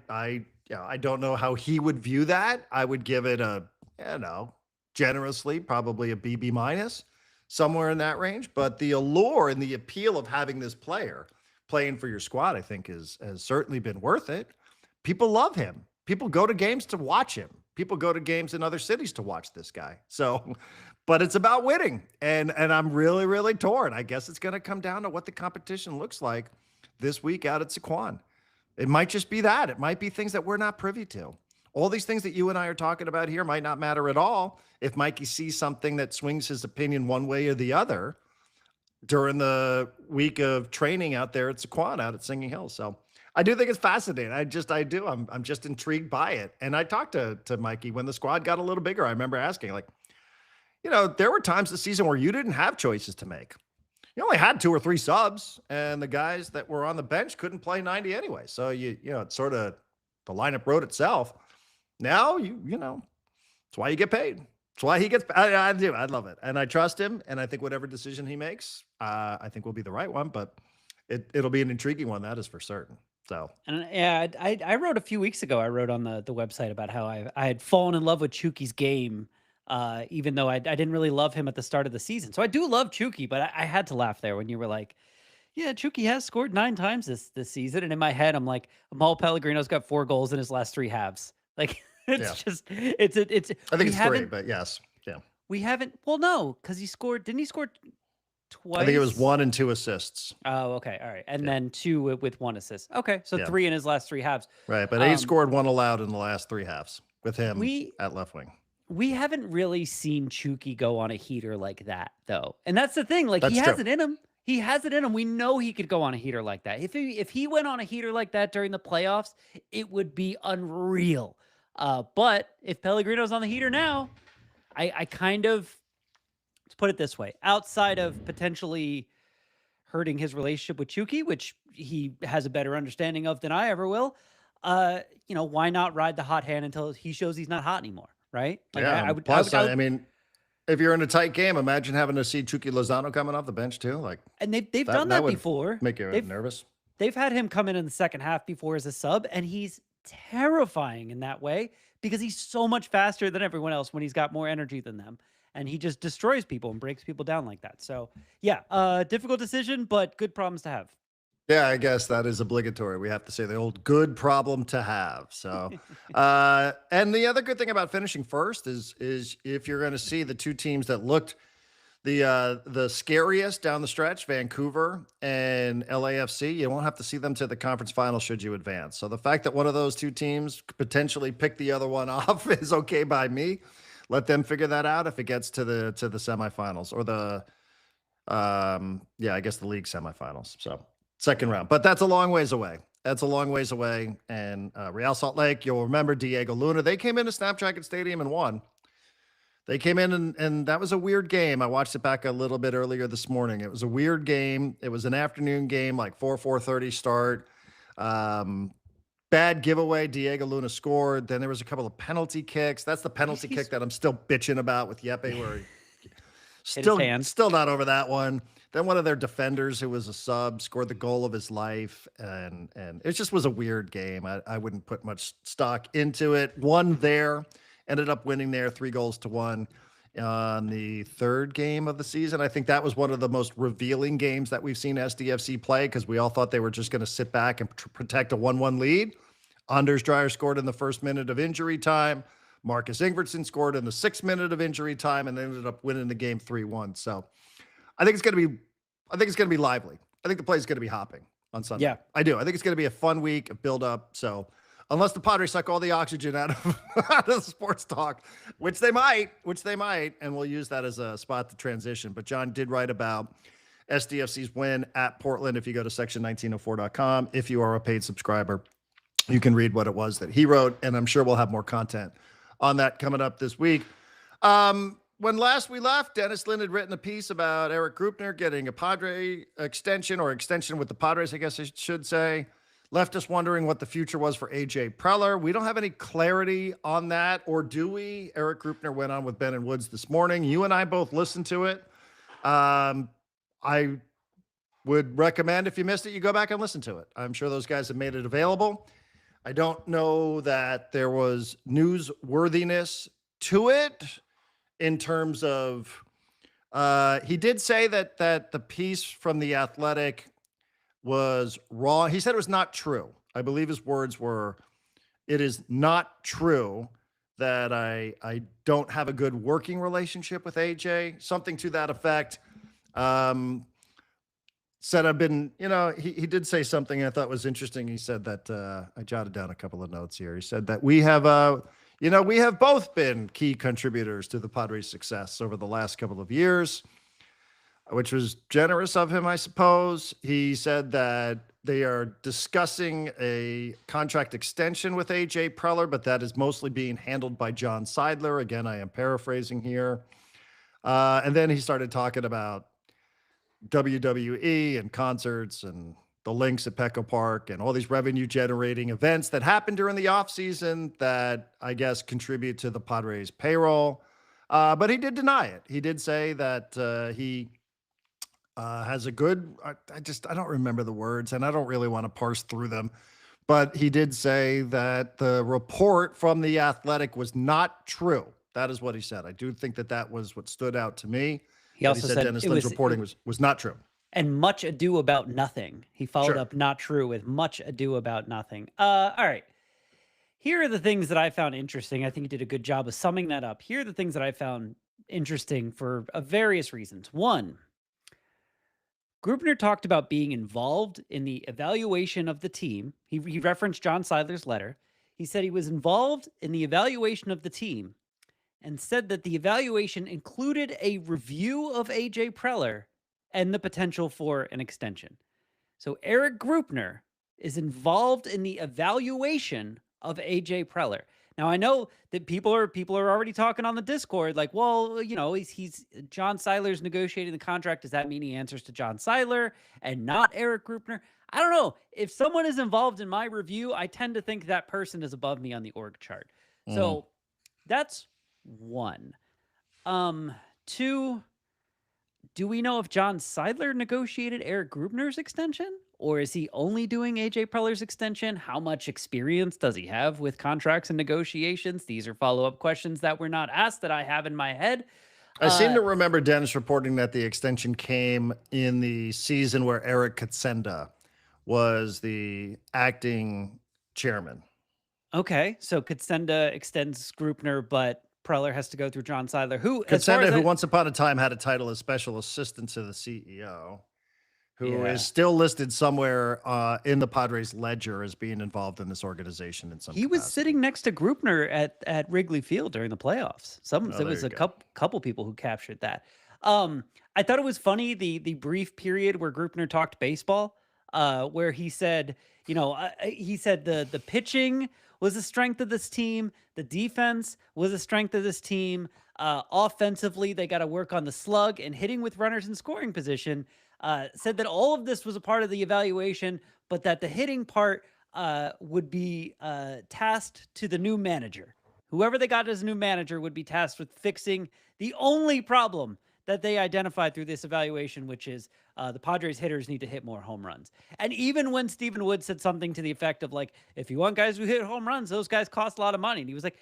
don't know how he would view that. I would give it generously, probably a BB minus, somewhere in that range. But the allure and the appeal of having this player playing for your squad, I think, has certainly been worth it. People love him. People go to games to watch him. People go to games in other cities to watch this guy. So, but it's about winning, and I'm really, really torn. I guess it's going to come down to what the competition looks like this week out at Saquon. It might just be that. It might be things that we're not privy to. All these things that you and I are talking about here might not matter at all if Mikey sees something that swings his opinion one way or the other during the week of training out there at Saquon, out at Singing Hill. So I do think it's fascinating. I do. I'm just intrigued by it. And I talked to Mikey when the squad got a little bigger. I remember asking, like, there were times this season where you didn't have choices to make. You only had 2 or 3 subs, and the guys that were on the bench couldn't play 90 anyway. So it's sort of the lineup wrote itself. Now it's why you get paid. It's why he gets. I do. I love it, and I trust him. And I think whatever decision he makes, I think will be the right one. But it'll be an intriguing one. That is for certain. So, and yeah, I wrote a few weeks ago. I wrote on the website about how I had fallen in love with Chucky's game. Even though I didn't really love him at the start of the season. So I do love Chucky, but I had to laugh there when you were like, yeah, Chucky has scored 9 times this season. And in my head, I'm like, Amahl Pellegrino's got 4 goals in his last 3 halves. Like, it's I think it's 3, but yes. Yeah. We haven't, well, no, because didn't he score twice? I think it was 1 and 2 assists. Oh, okay. All right. And then 2 with 1 assist. Okay. So 3 in his last 3 halves. Right. But he scored 1 allowed in the last 3 halves with him at left wing. We haven't really seen Chucky go on a heater like that, though. And that's the thing. Like, he has it in him. He has it in him. We know he could go on a heater like that. If he went on a heater like that during the playoffs, it would be unreal. But if Pellegrino's on the heater now, I kind of, let's put it this way, outside of potentially hurting his relationship with Chucky, which he has a better understanding of than I ever will, why not ride the hot hand until he shows he's not hot anymore? Right? Like, yeah. I mean, if you're in a tight game, imagine having to see Chucky Lozano coming off the bench too. Like, and they've done that before. Make you nervous. They've had him come in the second half before as a sub, and he's terrifying in that way because he's so much faster than everyone else when he's got more energy than them, and he just destroys people and breaks people down like that. So yeah, difficult decision, but good problems to have. Yeah, I guess that is obligatory. We have to say the old good problem to have. So, and the other good thing about finishing first is if you're going to see the 2 teams that looked the scariest down the stretch, Vancouver and LAFC, you won't have to see them to the conference final should you advance. So the fact that one of those 2 teams could potentially pick the other one off is okay by me. Let them figure that out if it gets to the semifinals or I guess the league semifinals. So. Second round, but that's a long ways away. And Real Salt Lake, you'll remember Diego Luna. They came into Snapdragon Stadium and won. They came in and that was a weird game. I watched it back a little bit earlier this morning. It was a weird game. It was an afternoon game, like 4:30 start. Bad giveaway. Diego Luna scored. Then there was a couple of penalty kicks. That's the penalty kick that I'm still bitching about with Yepe, where he still not over that one. Then one of their defenders, who was a sub, scored the goal of his life, and it just was a weird game. I wouldn't put much stock into it. Won there, ended up winning there 3-1 on the 3rd game of the season. I think that was one of the most revealing games that we've seen SDFC play because we all thought they were just going to sit back and protect a 1-1 lead. Anders Dreyer scored in the 1st minute of injury time. Marcus Ingvartsen scored in the 6th minute of injury time and ended up winning the game 3-1. So I think it's going to be lively. I think the play is going to be hopping on Sunday. Yeah, I do. I think it's going to be a fun week, a build up. So unless the Padres suck all the oxygen out of the sports talk, which they might, and we'll use that as a spot to transition. But John did write about SDFC's win at Portland. If you go to section1904.com, if you are a paid subscriber, you can read what it was that he wrote, and I'm sure we'll have more content on that coming up this week. when last we left, Dennis Lynn had written a piece about Erik Greupner getting a Padre extension or extension with the Padres, I guess I should say. Left us wondering what the future was for AJ Preller. We don't have any clarity on that, or do we? Erik Greupner went on with Ben and Woods this morning. You and I both listened to it. I would recommend, if you missed it, you go back and listen to it. I'm sure those guys have made it available. I don't know that there was newsworthiness to it in terms of, he did say that the piece from The Athletic was wrong. He said it was not true. I believe his words were, "It is not true that I don't have a good working relationship with AJ," something to that effect. Said I've been, he did say something I thought was interesting. He said that, I jotted down a couple of notes here. He said that we have both been key contributors to the Padres' success over the last couple of years, which was generous of him, I suppose. He said that they are discussing a contract extension with AJ Preller, but that is mostly being handled by John Seidler. Again, I am paraphrasing here. And then he started talking about WWE and concerts and the links at Petco Park and all these revenue generating events that happen during the offseason that I guess contribute to the Padres payroll. But he did deny it. He did say that he has a good, I don't remember the words and I don't really want to parse through them, but he did say that the report from The Athletic was not true. That is what he said. I do think that was what stood out to me. He also said Dennis Lynn's reporting was not true. And much ado about nothing. He followed up not true with much ado about nothing. All right. Here are the things that I found interesting. I think he did a good job of summing that up. Here are the things that I found interesting for various reasons. One, Greupner talked about being involved in the evaluation of the team. He referenced John Seidler's letter. He said he was involved in the evaluation of the team and said that the evaluation included a review of AJ Preller and the potential for an extension. So Erik Greupner is involved in the evaluation of AJ Preller. Now, I know that people are already talking on the Discord like, well, he's John Seidler's negotiating the contract. Does that mean he answers to John Seidler and not Erik Greupner? I don't know. If someone is involved in my review, I tend to think that person is above me on the org chart. So that's one. Two, do we know if John Seidler negotiated Erik Greupner's extension? Or is he only doing AJ Preller's extension? How much experience does he have with contracts and negotiations? These are follow-up questions that were not asked that I have in my head. I seem to remember Dennis reporting that the extension came in the season where Eric Katsenda was the acting chairman. Okay, so Katsenda extends Greupner, but Preller has to go through John Seidler, who once upon a time had a title as special assistant to the CEO, who is still listed somewhere in the Padres ledger as being involved in this organization in some capacity. He was sitting next to Greupner at Wrigley Field during the playoffs. There was a couple people who captured that. I thought it was funny, the brief period where Greupner talked baseball, where he said, the pitching was a strength of this team. The defense was a strength of this team. Offensively, they got to work on the slug and hitting with runners in scoring position. Said that all of this was a part of the evaluation, but that the hitting part would be tasked to the new manager. Whoever they got as new manager would be tasked with fixing the only problem that they identified through this evaluation, which is the Padres hitters need to hit more home runs. And even when Stephen Wood said something to the effect of like, if you want guys who hit home runs, those guys cost a lot of money. And he was like,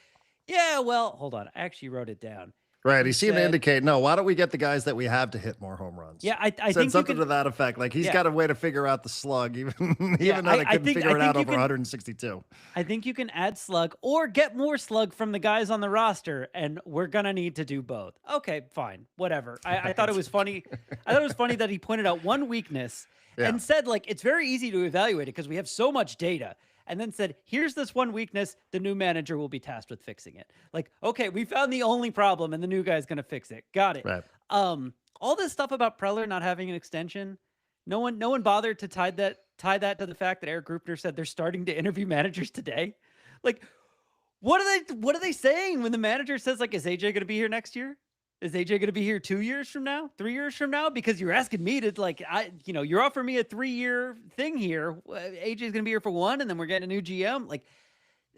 yeah, well, hold on. I actually wrote it down. Right. He seemed to indicate, no, why don't we get the guys that we have to hit more home runs? Yeah, I said think something to that effect. Like he's got a way to figure out the slug, even though they couldn't figure it out over 162. I think you can add slug or get more slug from the guys on the roster, and we're going to need to do both. Okay, fine. Whatever. I thought it was funny. I thought it was funny that he pointed out one weakness and said, like, it's very easy to evaluate it because we have so much data. And then said, here's this one weakness. The new manager will be tasked with fixing it. Like, okay, we found the only problem and the new guy's going to fix it. Got it. Right. All this stuff about Preller not having an extension, no one bothered to tie that to the fact that Erik Greupner said they're starting to interview managers today. Like, what are they saying when the manager says, like, is AJ going to be here next year? Is AJ going to be here 2 years from now, 3 years from now? Because you're asking me to you're offering me a 3-year thing here. AJ's going to be here for 1, and then we're getting a new GM. Like,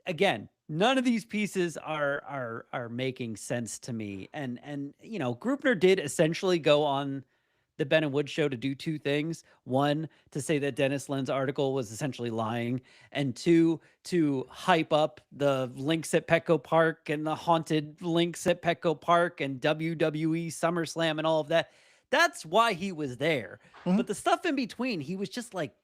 again, none of these pieces are making sense to me. And Greupner did essentially go on the Ben and Wood show to do 2 things. 1, to say that Dennis Lin's article was essentially lying, and 2, to hype up the links at Petco Park and the haunted links at Petco Park and WWE SummerSlam and all of that. That's why he was there. Mhm. But the stuff in between, he was just like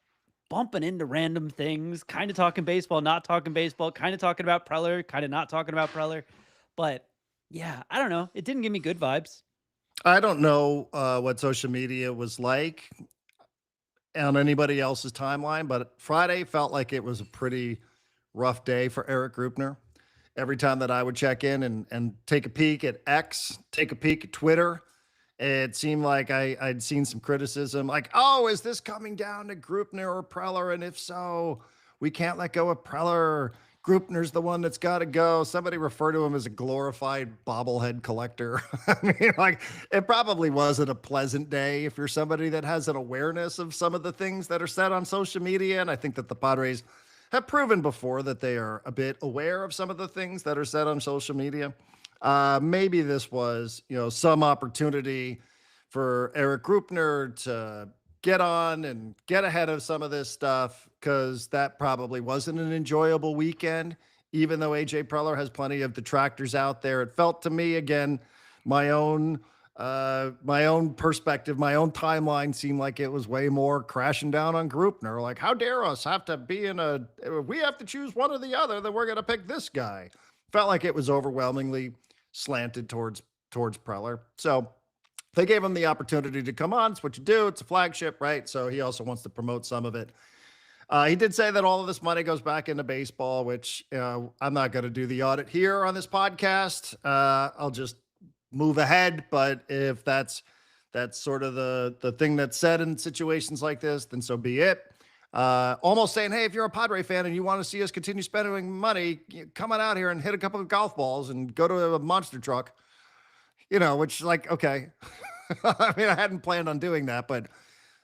bumping into random things, kind of talking baseball, not talking baseball, kind of talking about Preller, kind of not talking about Preller. But yeah, I don't know. It didn't give me good vibes. I don't know what social media was like on anybody else's timeline, but Friday felt like it was a pretty rough day for Erik Greupner. Every time that I would check in and take a peek at X, take a peek at Twitter, it seemed like I'd seen some criticism like, oh, is this coming down to Greupner or Preller? And if so, we can't let go of Preller. Greupner's the one that's got to go. Somebody referred to him as a glorified bobblehead collector. I mean, like, it probably wasn't a pleasant day if you're somebody that has an awareness of some of the things that are said on social media. And I think that the Padres have proven before that they are a bit aware of some of the things that are said on social media. Maybe this was, some opportunity for Erik Greupner to get on and get ahead of some of this stuff, because that probably wasn't an enjoyable weekend, even though AJ Preller has plenty of detractors out there. It felt to me, again, my own perspective, my own timeline seemed like it was way more crashing down on Greupner. Like, how dare us have to be we have to choose one or the other, then we're going to pick this guy. Felt like it was overwhelmingly slanted towards Preller. So they gave him the opportunity to come on. It's what you do. It's a flagship, right? So he also wants to promote some of it. He did say that all of this money goes back into baseball, which I'm not going to do the audit here on this podcast. I'll just move ahead. But if that's sort of the thing that's said in situations like this, then so be it. Almost saying, hey, if you're a Padre fan and you want to see us continue spending money, come on out here and hit a couple of golf balls and go to a monster truck. Which, like, okay. I mean, I hadn't planned on doing that, but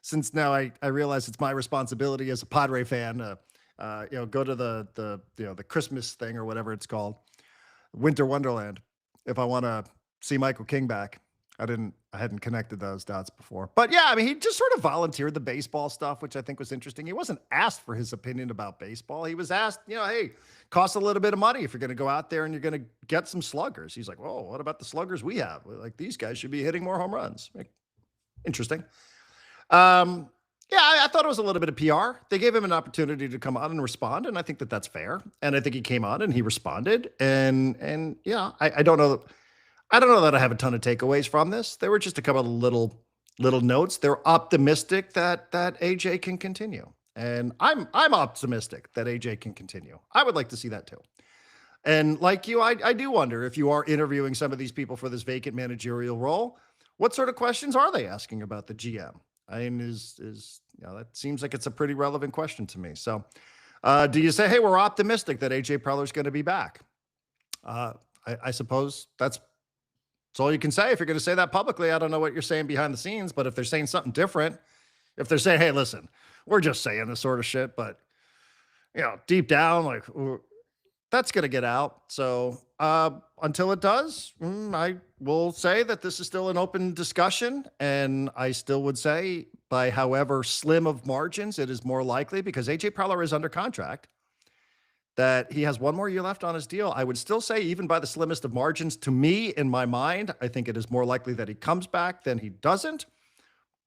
since now I realize it's my responsibility as a Padre fan to, go to the Christmas thing or whatever it's called, Winter Wonderland, if I want to see Michael King back. I hadn't connected those dots before. But yeah, I mean, he just sort of volunteered the baseball stuff, which I think was interesting. He wasn't asked for his opinion about baseball. He was asked, hey, costs a little bit of money if you're going to go out there and you're going to get some sluggers. He's like, well, what about the sluggers we have? Like, these guys should be hitting more home runs. Like, interesting. Yeah, I thought it was a little bit of PR. They gave him an opportunity to come on and respond, and I think that that's fair. And I think he came on and he responded. And yeah, I don't know. I don't know that I have a ton of takeaways from this. There were just a couple of little notes. They're optimistic that AJ can continue. And I'm optimistic that AJ can continue. I would like to see that too. And like you, I do wonder, if you are interviewing some of these people for this vacant managerial role, what sort of questions are they asking about the GM? I mean, that seems like it's a pretty relevant question to me. So do you say, hey, we're optimistic that AJ Preller is going to be back? I suppose that's all you can say. If you're going to say that publicly, I don't know what you're saying behind the scenes, but if they're saying something different, if they're saying, hey, listen, we're just saying this sort of shit, but deep down, like, that's going to get out. So until it does, I will say that this is still an open discussion. And I still would say, by however slim of margins, it is more likely, because AJ Preller is under contract, that he has one more year left on his deal. I would still say, even by the slimmest of margins, to me, in my mind, I think it is more likely that he comes back than he doesn't.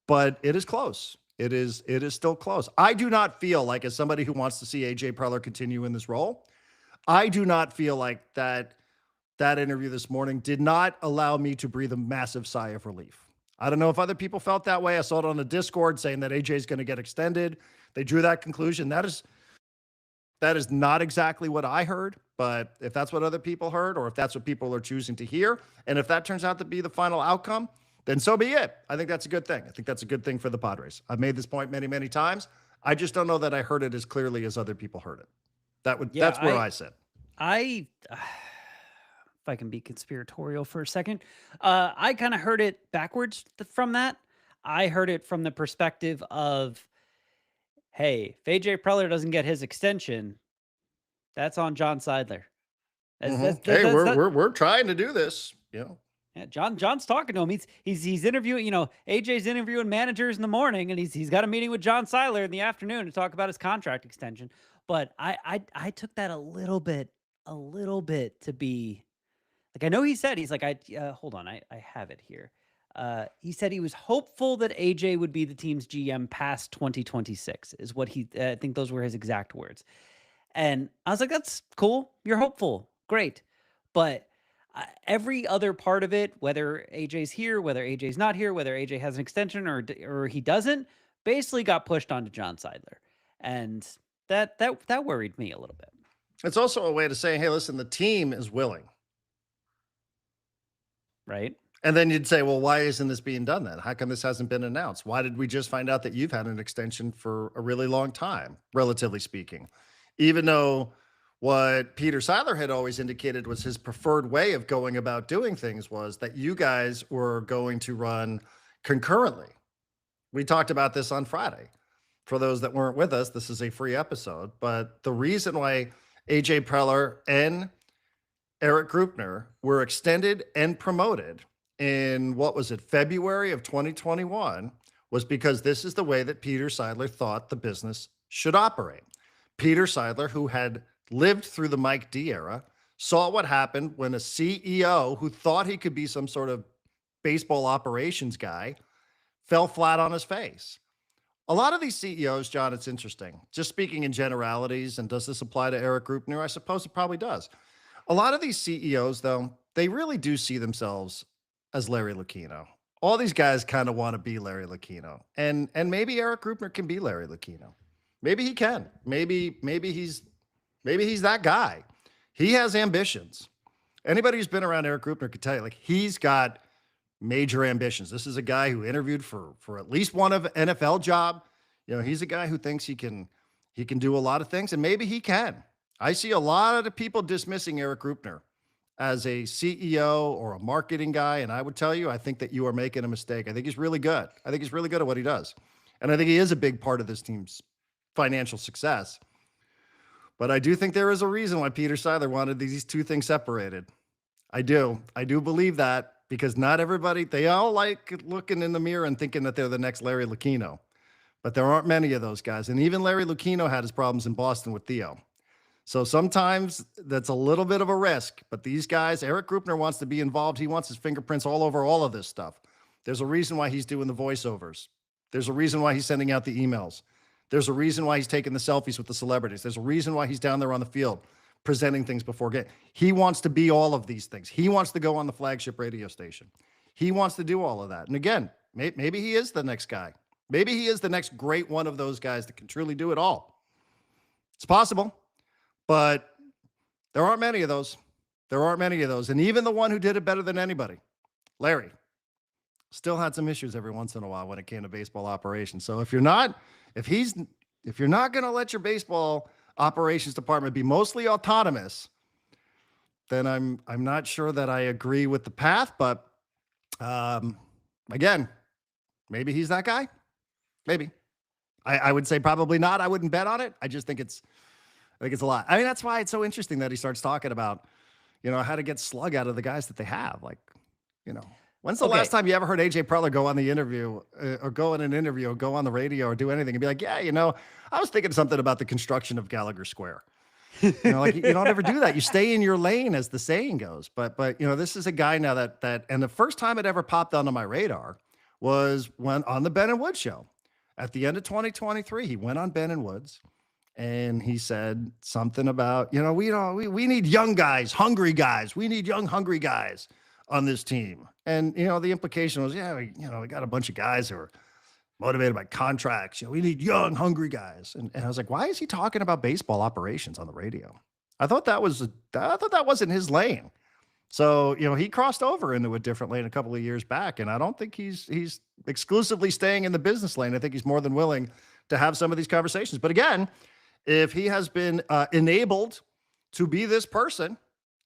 But it is close. It is still close. I do not feel like, as somebody who wants to see AJ Preller continue in this role, I do not feel like that interview this morning did not allow me to breathe a massive sigh of relief. I don't know if other people felt that way. I saw it on the Discord saying that AJ is going to get extended. They drew that conclusion. That is not exactly what I heard, but if that's what other people heard, or if that's what people are choosing to hear, and if that turns out to be the final outcome, then so be it. I think that's a good thing. I think that's a good thing for the Padres. I've made this point many, many times. I just don't know that I heard it as clearly as other people heard it. That's where I sit. if I can be conspiratorial for a second. I kind of heard it backwards from that. I heard it from the perspective of, hey, if AJ Preller doesn't get his extension, that's on John Seidler. Hey, we're trying to do this. Yeah, John's talking to him. He's interviewing. AJ's interviewing managers in the morning, and he's got a meeting with John Seidler in the afternoon to talk about his contract extension. But I took that a little bit to be like, I know he said, he's like, hold on, I have it here. He said he was hopeful that AJ would be the team's GM past 2026 is what I think those were his exact words. And I was like, that's cool. You're hopeful. Great. But every other part of it, whether AJ's here, whether AJ's not here, whether AJ has an extension or he doesn't, basically got pushed onto John Seidler. And that worried me a little bit. It's also a way to say, hey, listen, the team is willing. Right. And then you'd say, well, why isn't this being done then? How come this hasn't been announced? Why did we just find out that you've had an extension for a really long time, relatively speaking? Even though what Peter Seidler had always indicated was his preferred way of going about doing things was that you guys were going to run concurrently. We talked about this on Friday. For those that weren't with us, this is a free episode. But the reason why AJ Preller and Erik Greupner were extended and promoted in, what was it, February of 2021, was because this is the way that Peter Seidler thought the business should operate. Peter Seidler, who had lived through the Mike D era, saw what happened when a CEO who thought he could be some sort of baseball operations guy fell flat on his face. A lot of these CEOs, John, it's interesting. Just speaking in generalities, and does this apply to Erik Greupner? I suppose it probably does. A lot of these CEOs, though, they really do see themselves as Larry Lucchino. All these guys kind of want to be Larry Lucchino. And maybe Erik Greupner can be Larry Lucchino. Maybe he can. Maybe he's that guy. He has ambitions. Anybody who's been around Erik Greupner could tell you, like, he's got major ambitions. This is a guy who interviewed for at least one of NFL job. He's a guy who thinks he can do a lot of things, and maybe he can. I see a lot of the people dismissing Erik Greupner as a CEO or a marketing guy, and I would tell you, I think that you are making a mistake. I think he's really good. I think he's really good at what he does, and I think he is a big part of this team's financial success. But I do think there is a reason why Peter Seidler wanted these two things separated. I do believe that, because not everybody, they all like looking in the mirror and thinking that they're the next Larry Lucchino. But there aren't many of those guys. And even Larry Lucchino had his problems in Boston with Theo. So sometimes that's a little bit of a risk. But these guys, Erik Greupner wants to be involved. He wants his fingerprints all over all of this stuff. There's a reason why he's doing the voiceovers. There's a reason why he's sending out the emails. There's a reason why he's taking the selfies with the celebrities. There's a reason why he's down there on the field presenting things before game. He wants to be all of these things. He wants to go on the flagship radio station. He wants to do all of that. And again, maybe he is the next guy. Maybe he is the next great one of those guys that can truly do it all. It's possible, but there aren't many of those. And even the one who did it better than anybody, Larry, still had some issues every once in a while when it came to baseball operations. So if you're not going to let your baseball operations department be mostly autonomous, then I'm not sure that I agree with the path. But again, maybe he's that guy. Maybe. I would say probably not. I wouldn't bet on it. I just think it's a lot. I mean, that's why it's so interesting that he starts talking about, how to get slug out of the guys that they have. Like, when's the last time you ever heard AJ Preller go on the interview or go in an interview or go on the radio or do anything and be like, yeah, I was thinking something about the construction of Gallagher Square. You don't ever do that. You stay in your lane, as the saying goes. But this is a guy now that, and the first time it ever popped onto my radar was when on the Ben and Woods show at the end of 2023, he went on Ben and Woods and he said something about, we need young guys, hungry guys. We need young, hungry guys on this team. And, the implication was, we got a bunch of guys who are motivated by contracts. We need young, hungry guys. And I was like, why is he talking about baseball operations on the radio? I thought that wasn't his lane. So, he crossed over into a different lane a couple of years back. And I don't think he's exclusively staying in the business lane. I think he's more than willing to have some of these conversations. But again, if he has been enabled to be this person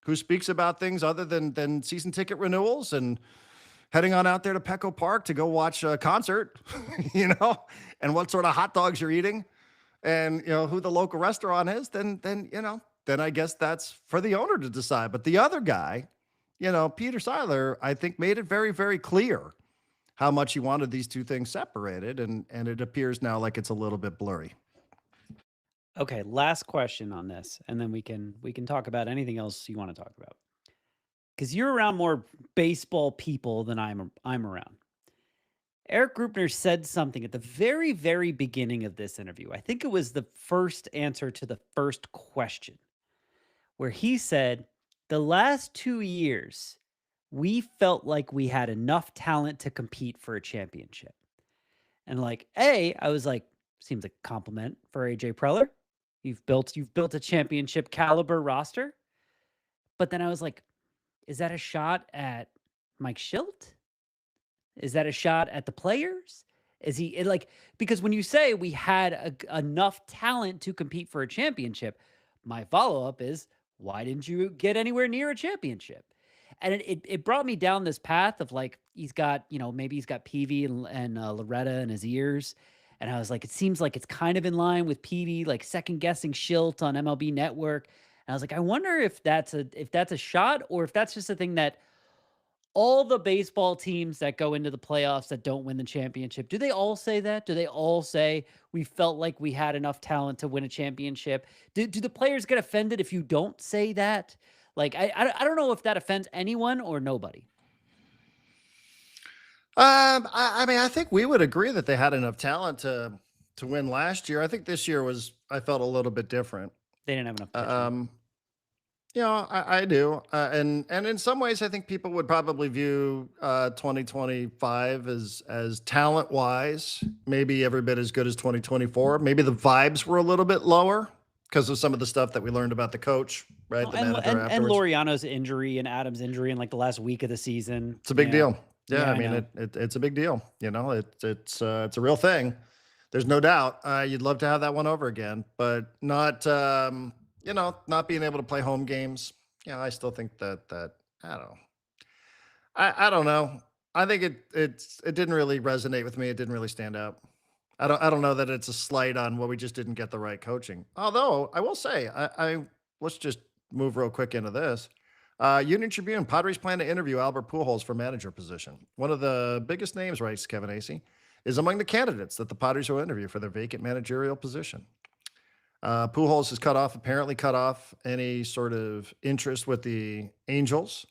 who speaks about things other than season ticket renewals and heading on out there to Petco Park to go watch a concert, and what sort of hot dogs you're eating, and who the local restaurant is, then I guess that's for the owner to decide. But the other guy, Peter Seiler, I think made it very, very clear how much he wanted these two things separated, and it appears now like it's a little bit blurry. Okay, last question on this, and then we can talk about anything else you want to talk about. Because you're around more baseball people than I'm around. Erik Greupner said something at the very, very beginning of this interview. I think it was the first answer to the first question, where he said, the last 2 years, we felt like we had enough talent to compete for a championship. And I was like, seems like a compliment for AJ Preller. You've built a championship caliber roster. But then I was like, is that a shot at Mike Schilt? Is that a shot at the players? Is he because when you say we had enough talent to compete for a championship, my follow-up is, why didn't you get anywhere near a championship? And it brought me down this path of he's got, maybe he's got Peavy and Loretta in his ears. And I was like, it seems like it's kind of in line with Peavy, second guessing Schilt on MLB Network. And I was like, I wonder if that's a shot, or if that's just a thing that all the baseball teams that go into the playoffs that don't win the championship, do they all say that? Do they all say we felt like we had enough talent to win a championship? Do the players get offended if you don't say that? I don't know if that offends anyone or nobody. I mean, I think we would agree that they had enough talent to win last year. I think this year I felt a little bit different. They didn't have enough pitching. I do. And in some ways, I think people would probably view 2025 as talent wise, maybe every bit as good as 2024. Maybe the vibes were a little bit lower because of some of the stuff that we learned about the coach, right? And Laureano's injury and Adams' injury in the last week of the season. It's a big deal. Yeah, I mean, it's a big deal. It's a real thing. There's no doubt. You'd love to have that one over again, but not not being able to play home games. I still think that I don't know. I don't know. I think it didn't really resonate with me. It didn't really stand out. I don't know that it's a slight on we just didn't get the right coaching. Although I will say, let's just move real quick into this. Union Tribune, Padres plan to interview Albert Pujols for manager position. One of the biggest names, writes Kevin Acey, is among the candidates that the Padres will interview for their vacant managerial position. Pujols has apparently cut off any sort of interest with the Angels.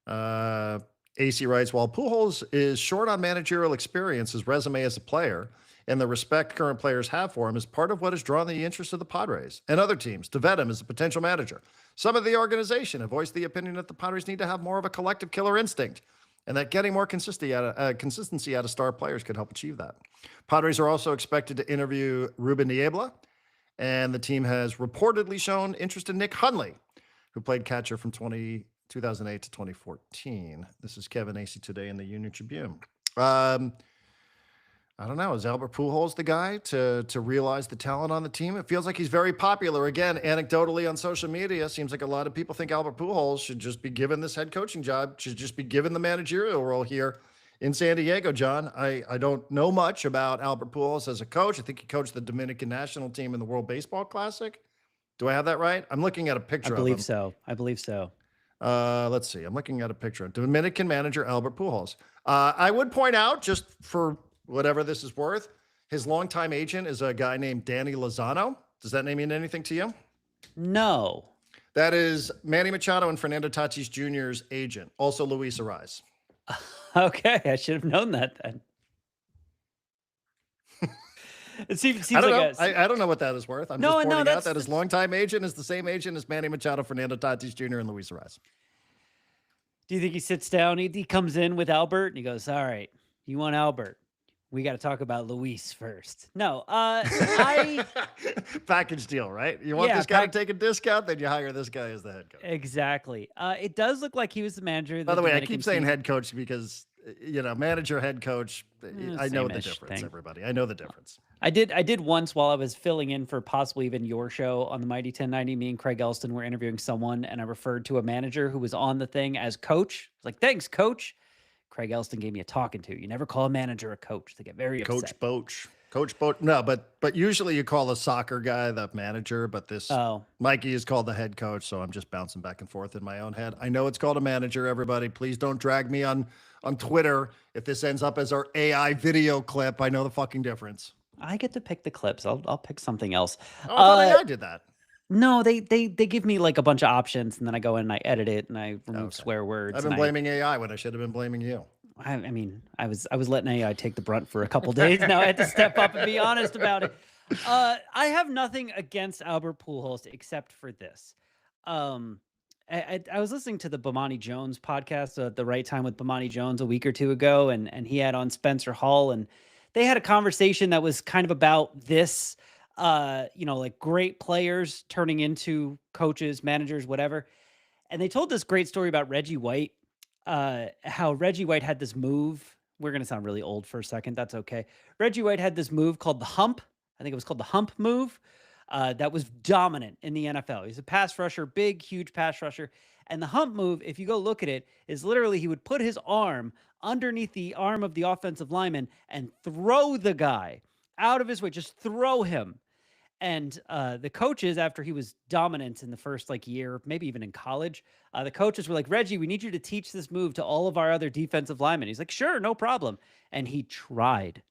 AC writes, while Pujols is short on managerial experience, his resume as a player and the respect current players have for him is part of what has drawn the interest of the Padres and other teams to vet him as a potential manager. Some of the organization have voiced the opinion that the Padres need to have more of a collective killer instinct, and that getting more consistency out of star players could help achieve that. Padres are also expected to interview Ruben Niebla, and the team has reportedly shown interest in Nick Hundley, who played catcher from 2008 to 2014. This is Kevin Acey today in the Union Tribune. I don't know. Is Albert Pujols the guy to realize the talent on the team? It feels like he's very popular. Again, anecdotally on social media, seems like a lot of people think Albert Pujols should just be given this head coaching job, should just be given the managerial role here in San Diego, John. I don't know much about Albert Pujols as a coach. I think he coached the Dominican national team in the World Baseball Classic. Do I have that right? I'm looking at a picture of him. I believe so. Let's see. I'm looking at a picture of Dominican manager Albert Pujols. I would point out, just for whatever this is worth, his longtime agent is a guy named Danny Lozano. Does that name mean anything to you? No. That is Manny Machado and Fernando Tatis Jr.'s agent. Also Luis Ariz. Okay, I should have known that then. It seems I don't like know. I don't know what that is worth. I'm just pointing out that his longtime agent is the same agent as Manny Machado, Fernando Tatis Jr., and Luis Ariz. Do you think he sits down, he comes in with Albert, and he goes, all right, you want Albert? We got to talk about Luis first. No, package deal, right? You want this guy to take a discount, then you hire this guy as the head coach. Exactly. It does look like he was the manager. By the way, I keep saying head coach because manager, head coach. I know the Same-ish difference, thing. everybody. I know the difference. I did once while I was filling in for possibly even your show on the Mighty 1090. Me and Craig Elston were interviewing someone, and I referred to a manager who was on the thing as coach. I was like, thanks, coach. Craig Elston gave me a talking to. You never call a manager a coach. They get very upset. Coach Boach. No, but usually you call a soccer guy the manager, but this Mikey is called the head coach, so I'm just bouncing back and forth in my own head. I know it's called a manager, everybody. Please don't drag me on Twitter if this ends up as our AI video clip. I know the fucking difference. I get to pick the clips. I'll pick something else. Oh, I thought AI did that. No, they give me like a bunch of options, and then I go in and I edit it and I remove swear words. I've been blaming AI when I should have been blaming you. I mean, I was letting AI take the brunt for a couple days. Now I had to step up and be honest about it. I have nothing against Albert Pujols except for this. I was listening to the Bomani Jones podcast at the right time with Bomani Jones a week or two ago, and he had on Spencer Hall, and they had a conversation that was kind of about this, like great players turning into coaches, managers, whatever. And they told this great story about Reggie White, how Reggie White had this move. We're going to sound really old for a second. That's okay. Reggie White had this move called the hump. I think it was called the hump move. That was dominant in the NFL. He's a pass rusher, big, huge pass rusher. And the hump move, if you go look at it, is literally he would put his arm underneath the arm of the offensive lineman and throw the guy out of his way, just throw him. And the coaches, after he was dominant in the first year, maybe even in college, the coaches were like, Reggie, we need you to teach this move to all of our other defensive linemen. He's like, sure, no problem. And he tried.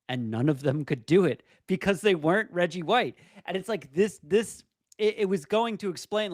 And none of them could do it because they weren't Reggie White. And it's like it was going to explain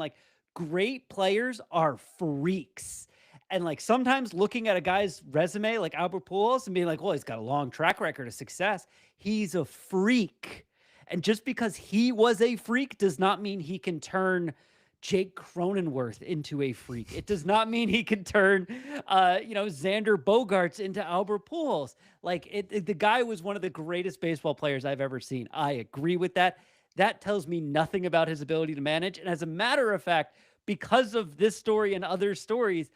great players are freaks. And sometimes looking at a guy's resume like Albert Pujols and being like, well, he's got a long track record of success. He's a freak. And just because he was a freak does not mean he can turn Jake Cronenworth into a freak. It does not mean he can turn, Xander Bogaerts into Albert Pujols. The guy was one of the greatest baseball players I've ever seen. I agree with that. That tells me nothing about his ability to manage. And as a matter of fact, because of this story and other stories,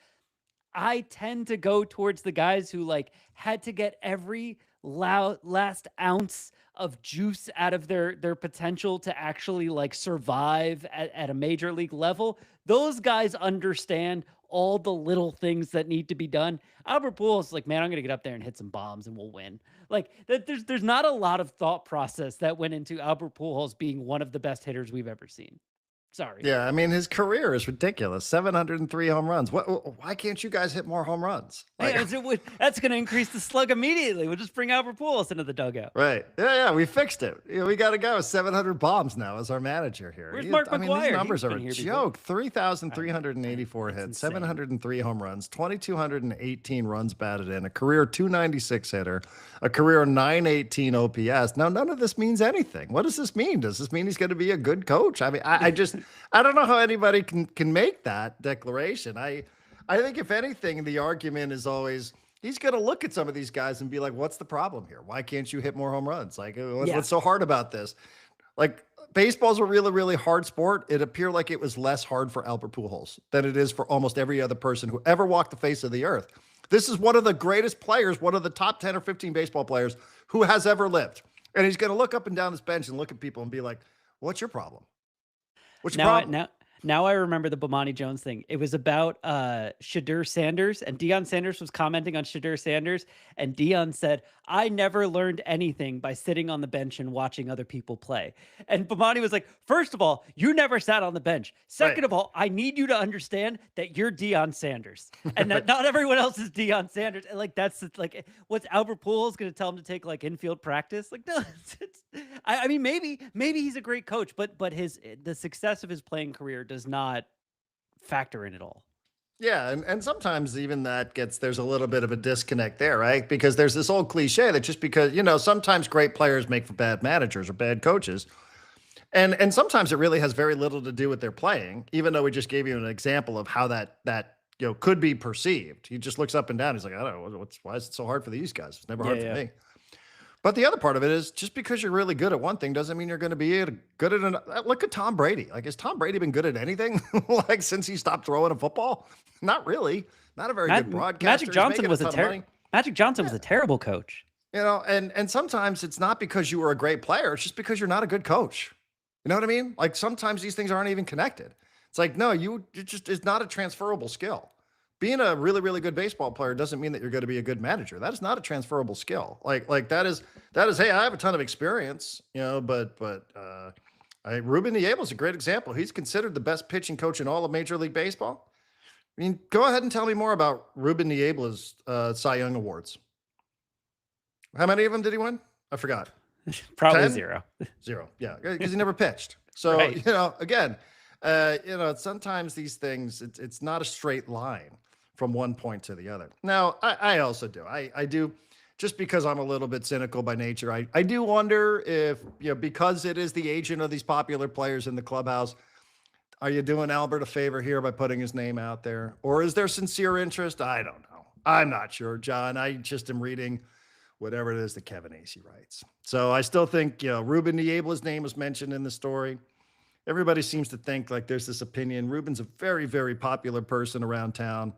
I tend to go towards the guys who had to get every last ounce of juice out of their potential to actually survive at a major league level. Those guys understand all the little things that need to be done. Albert Pujols is man, I'm going to get up there and hit some bombs and we'll win. There's not a lot of thought process that went into Albert Pujols being one of the best hitters we've ever seen. Sorry. Yeah, I mean, his career is ridiculous. 703 home runs. Why can't you guys hit more home runs? That's going to increase the slug immediately. We'll just bring Albert Pujols into the dugout. Right. Yeah, we fixed it. We got a guy with 700 bombs now as our manager here. Where's Mark McGwire? These numbers are a joke. 3,384 hits, 703 home runs, 2,218 runs batted in, a career 296 hitter, a career 918 OPS. Now, none of this means anything. What does this mean? Does this mean he's going to be a good coach? I mean, I don't know how anybody can make that declaration. I think if anything, the argument is always he's going to look at some of these guys and be like, what's the problem here? Why can't you hit more home runs? What's so hard about this? Baseball's a really, really hard sport. It appeared like it was less hard for Albert Pujols than it is for almost every other person who ever walked the face of the earth. This is one of the greatest players, one of the top 10 or 15 baseball players who has ever lived. And he's going to look up and down this bench and look at people and be like, what's your problem? What's your problem? Now I remember the Bomani Jones thing. It was about Shadur Sanders, and Deion Sanders was commenting on Shadur Sanders, and Deion said, I never learned anything by sitting on the bench and watching other people play. And Bomani was like, first of all, you never sat on the bench. Second of all, I need you to understand that you're Deion Sanders and that not everyone else is Deion Sanders. And that's what's Albert Pujols going to tell him to take infield practice? No, I mean, maybe he's a great coach, but the success of his playing career does not factor in at all. Yeah, and sometimes even there's a little bit of a disconnect there, right? Because there's this old cliche that just because, sometimes great players make for bad managers or bad coaches. And sometimes it really has very little to do with their playing, even though we just gave you an example of how that could be perceived. He just looks up and down. He's like, I don't know, why is it so hard for these guys? It's never hard for me. But the other part of it is just because you're really good at one thing doesn't mean you're going to be good at another. Look at Tom Brady. Like, has Tom Brady been good at anything like since he stopped throwing a football? Not really. Not a very good broadcaster. Magic Johnson was Magic Johnson was Yeah. a terrible coach. And sometimes it's not because you were a great player. It's just because you're not a good coach. You know what I mean? Like sometimes these things aren't even connected. It's like, no, it's not a transferable skill. Being a really, really good baseball player doesn't mean that you're going to be a good manager. That is not a transferable skill. Like that is, hey, I have a ton of experience, but Ruben Niebla is a great example. He's considered the best pitching coach in all of Major League Baseball. I mean, go ahead and tell me more about Ruben Niebla's Cy Young Awards. How many of them did he win? I forgot. Probably 10? 0. 0. Yeah, because he never pitched. So, Right. again, sometimes these things, it's not a straight line from one point to the other. Now, I also do. I do, just because I'm a little bit cynical by nature, I do wonder if, because it is the agent of these popular players in the clubhouse, are you doing Albert a favor here by putting his name out there? Or is there sincere interest? I don't know. I'm not sure, John. I just am reading whatever it is that Kevin Acey writes. So I still think, Ruben Niebla's name was mentioned in the story. Everybody seems to think like there's this opinion. Ruben's a very, very popular person around town.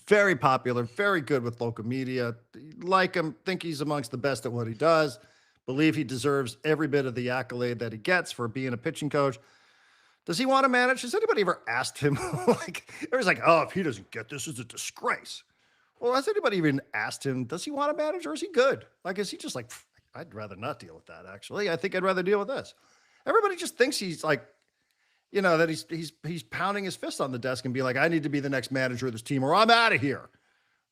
Very popular, very good with local media. Like him, think he's amongst the best at what he does. Believe he deserves every bit of the accolade that he gets for being a pitching coach. Does he want to manage? Has anybody ever asked him? Everyone's like, oh, if he doesn't get this, it's a disgrace. Well, has anybody even asked him, does he want to manage or is he good? Like, is he just like, I'd rather not deal with that, actually. I think I'd rather deal with this. Everybody just thinks he's like, that he's pounding his fist on the desk and be like, I need to be the next manager of this team or I'm out of here.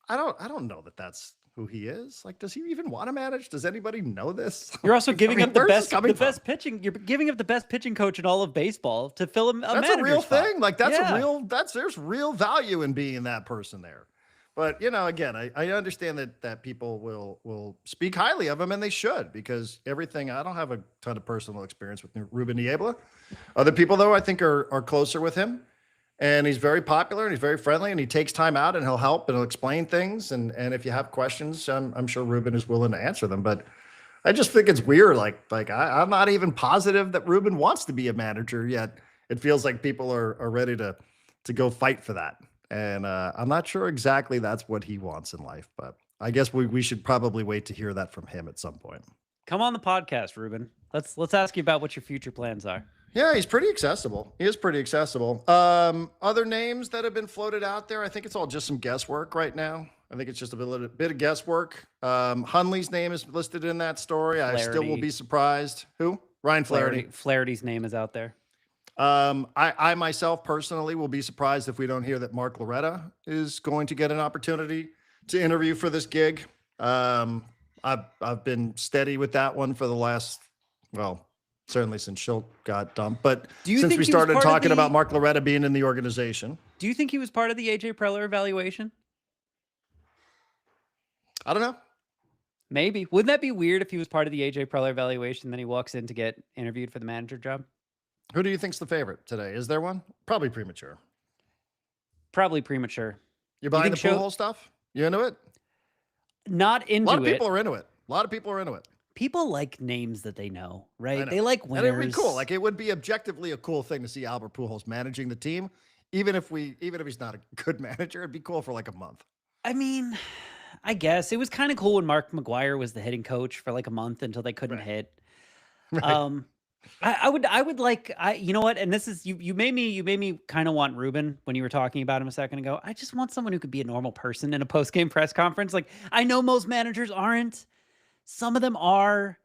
I don't know that that's who he is. Like, does he even want to manage? Does anybody know this? You're also giving up the best pitching. You're giving up the best pitching coach in all of baseball to fill a That's manager a real spot. thing. Like there's real value in being that person there. But again, I understand that people will speak highly of him, and they should, because everything. I don't have a ton of personal experience with Ruben Niebla. Other people, though, I think are closer with him, and he's very popular and he's very friendly, and he takes time out and he'll help and he'll explain things. And if you have questions, I'm sure Ruben is willing to answer them. But I just think it's weird. Like I'm not even positive that Ruben wants to be a manager yet. It feels like people are ready to go fight for that. And I'm not sure exactly that's what he wants in life, but I guess we should probably wait to hear that from him at some point. Come on the podcast, Ruben. Let's ask you about what your future plans are. Yeah, he's pretty accessible. He is pretty accessible. Other names that have been floated out there, I think it's all just some guesswork right now. I think it's just a bit of guesswork. Hunley's name is listed in that story. Flaherty. I still will be surprised. Who? Ryan Flaherty. Flaherty's name is out there. I myself personally will be surprised if we don't hear that Mark Loretta is going to get an opportunity to interview for this gig. I've been steady with that one for the last, certainly since Schultz got dumped, but since we started talking about Mark Loretta being in the organization. Do you think he was part of the AJ Preller evaluation? I don't know. Maybe. Wouldn't that be weird if he was part of the AJ Preller evaluation, then he walks in to get interviewed for the manager job? Who do you think's the favorite today? Is there one? Probably premature. Probably premature. You're buying the Pujols stuff? You into it? Not into it. A lot of people are into it. People like names that they know, right? Know. They like winners. And it'd be cool. Like it would be objectively a cool thing to see Albert Pujols managing the team, even if he's not a good manager. It'd be cool for like a month. I mean, I guess it was kind of cool when Mark McGwire was the hitting coach for like a month until they couldn't hit. Right. I would like, you know what? And this is, you made me kind of want Ruben when you were talking about him a second ago. I just want someone who could be a normal person in a post-game press conference. Like, I know most managers aren't. Some of them are.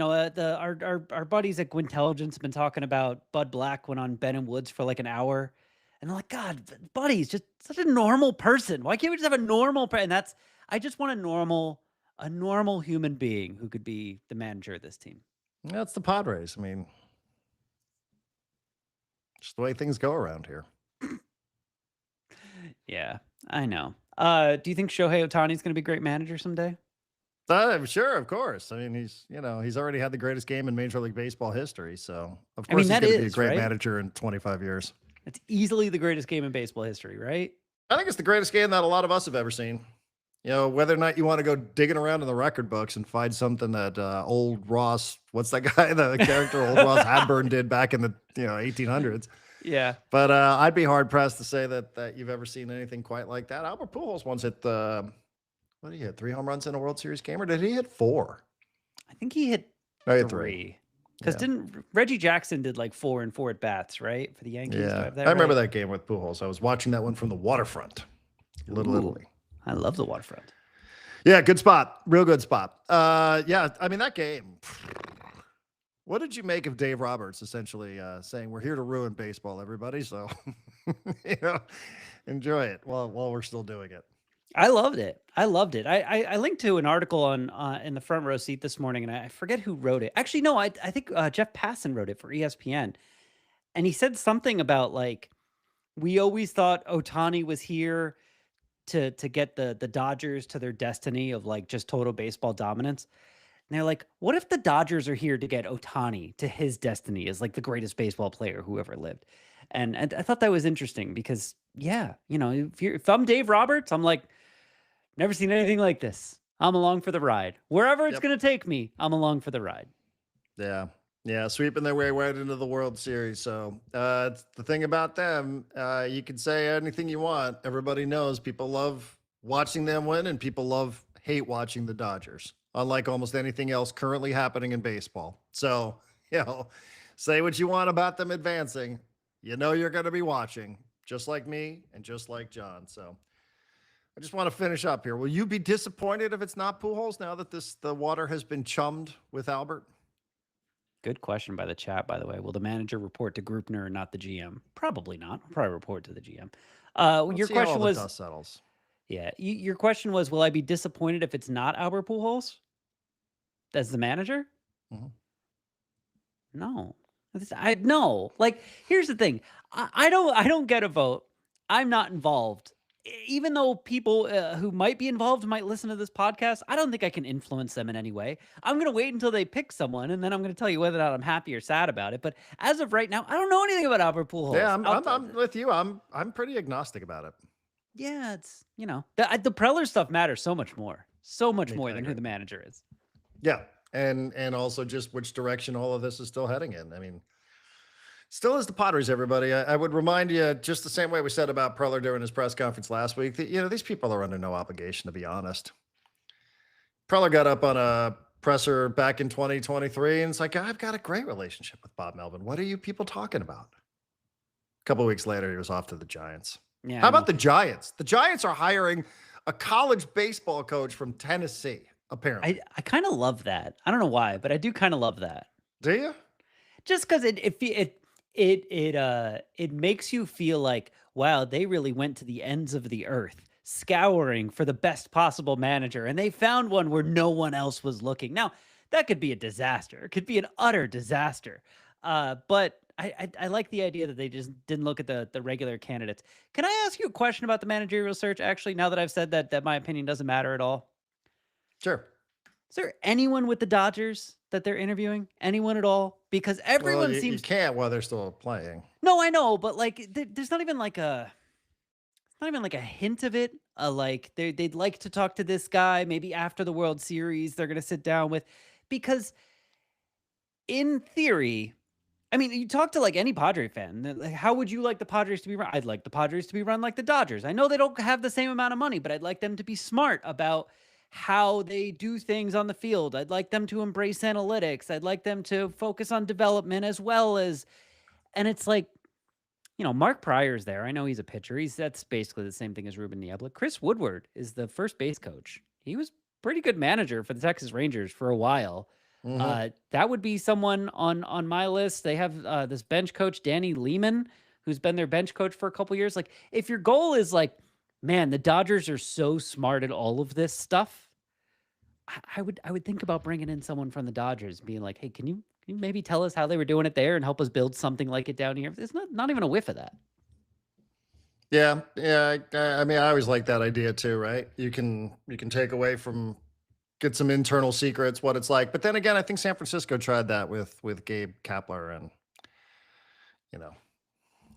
Our buddies at Gwintelligence have been talking about Bud Black went on Ben and Woods for like an hour. And they're like, God, Buddy's just such a normal person. Why can't we just have a normal person? And I just want a normal human being who could be the manager of this team. That's the Padres. I mean, just the way things go around here. Yeah, I know. Do you think Shohei Ohtani is going to be a great manager someday? Sure, of course. I mean, he's already had the greatest game in Major League Baseball history. So, of course, he's going to be a great manager in 25 years. It's easily the greatest game in baseball history, right? I think it's the greatest game that a lot of us have ever seen. whether or not you want to go digging around in the record books and find something that old Ross, what's that guy, the character old Ross Hadburn did back in the 1800s. Yeah. But I'd be hard pressed to say that you've ever seen anything quite like that. Albert Pujols once hit what did he hit? 3 home runs in a World Series game, or did he hit 4? I think he hit Oh, he hit 3. Because didn't Reggie Jackson did like 4 and 4 at bats, right? For the Yankees. Yeah, I remember that game with Pujols. I was watching that one from the waterfront, Little Italy. I love the waterfront. Yeah, good spot. Real good spot. Yeah, I mean, that game. What did you make of Dave Roberts essentially saying, we're here to ruin baseball, everybody? So, enjoy it while we're still doing it. I loved it. I linked to an article on in the front row seat this morning, and I forget who wrote it. Actually, no, I think Jeff Passan wrote it for ESPN. And he said something about like, we always thought Ohtani was here to get the Dodgers to their destiny of like just total baseball dominance. And they're like, what if the Dodgers are here to get Ohtani to his destiny as like the greatest baseball player who ever lived? And I thought that was interesting because, yeah, if I'm Dave Roberts, I'm like, never seen anything like this. I'm along for the ride. Wherever it's going to take me, I'm along for the ride. Yeah. Yeah, sweeping their way right into the World Series. So it's the thing about them, you can say anything you want. Everybody knows people love watching them win, and people hate watching the Dodgers, unlike almost anything else currently happening in baseball. So, say what you want about them advancing. You're going to be watching, just like me and just like John. So I just want to finish up here. Will you be disappointed if it's not Pujols now that the water has been chummed with Albert? Good question by the chat, by the way. Will the manager report to Greupner and not the GM? Probably not. I'll probably report to the GM. Your question was, dust settles. Yeah, your question was, will I be disappointed if it's not Albert Pujols as the manager? Mm-hmm. No, no. Like, here's the thing. I don't get a vote. I'm not involved. Even though people who might be involved might listen to this podcast, I don't think I can influence them in any way. I'm going to wait until they pick someone, and then I'm going to tell you whether or not I'm happy or sad about it. But as of right now, I don't know anything about Albert Pujols. Yeah, I'm with you. I'm pretty agnostic about it. Yeah, it's, the Preller stuff matters so much more. So much more than who the manager is. Yeah, and also just which direction all of this is still heading in. I mean, still is the Padres, everybody. I would remind you, just the same way we said about Preller during his press conference last week, that, these people are under no obligation, to be honest. Preller got up on a presser back in 2023, and it's like, I've got a great relationship with Bob Melvin. What are you people talking about? A couple of weeks later, he was off to the Giants. Yeah. How about the Giants? The Giants are hiring a college baseball coach from Tennessee, apparently. I kind of love that. I don't know why, but I do kind of love that. Do you? Just because it makes you feel like, wow, they really went to the ends of the earth, scouring for the best possible manager, and they found one where no one else was looking. Now, that could be a disaster. It could be an utter disaster. But I like the idea that they just didn't look at the regular candidates. Can I ask you a question about the managerial search, actually, now that I've said that my opinion doesn't matter at all? Sure. Is there anyone with the Dodgers that they're interviewing? Anyone at all? Because everyone seems... You can't while they're still playing. No, I know, but like, there's not even like a hint of it. Like they'd like to talk to this guy. Maybe after the World Series, they're going to sit down with, because in theory, I mean, you talk to like any Padre fan, like, how would you like the Padres to be run? I'd like the Padres to be run like the Dodgers. I know they don't have the same amount of money, but I'd like them to be smart about how they do things on the field. I'd like them to embrace analytics. I'd like them to focus on development as well as, and it's like, Mark Pryor's there. I know he's a pitcher. That's basically the same thing as Ruben Niebla. Chris Woodward is the first base coach. He was pretty good manager for the Texas Rangers for a while. Mm-hmm. That would be someone on my list. They have this bench coach, Danny Lehman, who's been their bench coach for a couple years. Like, if your goal is like, man, the Dodgers are so smart at all of this stuff, I would think about bringing in someone from the Dodgers, being like, hey, can you maybe tell us how they were doing it there and help us build something like it down here? There's not even a whiff of that. Yeah. I mean, I always like that idea too, right? You can get some internal secrets, what it's like. But then again, I think San Francisco tried that with Gabe Kapler, and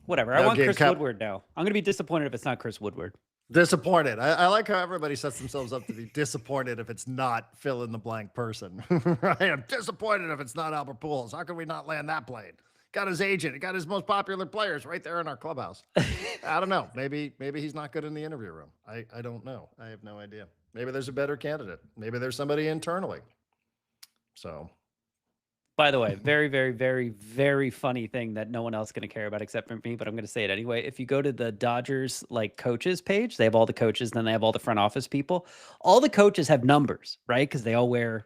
whatever. I want Chris Woodward now. I'm going to be disappointed if it's not Chris Woodward. Disappointed. I like how everybody sets themselves up to be disappointed if it's not fill in the blank person. I am disappointed if it's not Albert Pujols. How can we not land that plane? Got his agent. Got his most popular players right there in our clubhouse. I don't know. Maybe he's not good in the interview room. I don't know. I have no idea. Maybe there's a better candidate. Maybe there's somebody internally. So, by the way, very, very, very, very funny thing that no one else is going to care about except for me, but I'm going to say it anyway. If you go to the Dodgers like coaches page, they have all the coaches, then they have all the front office people. All the coaches have numbers, right? Because they all wear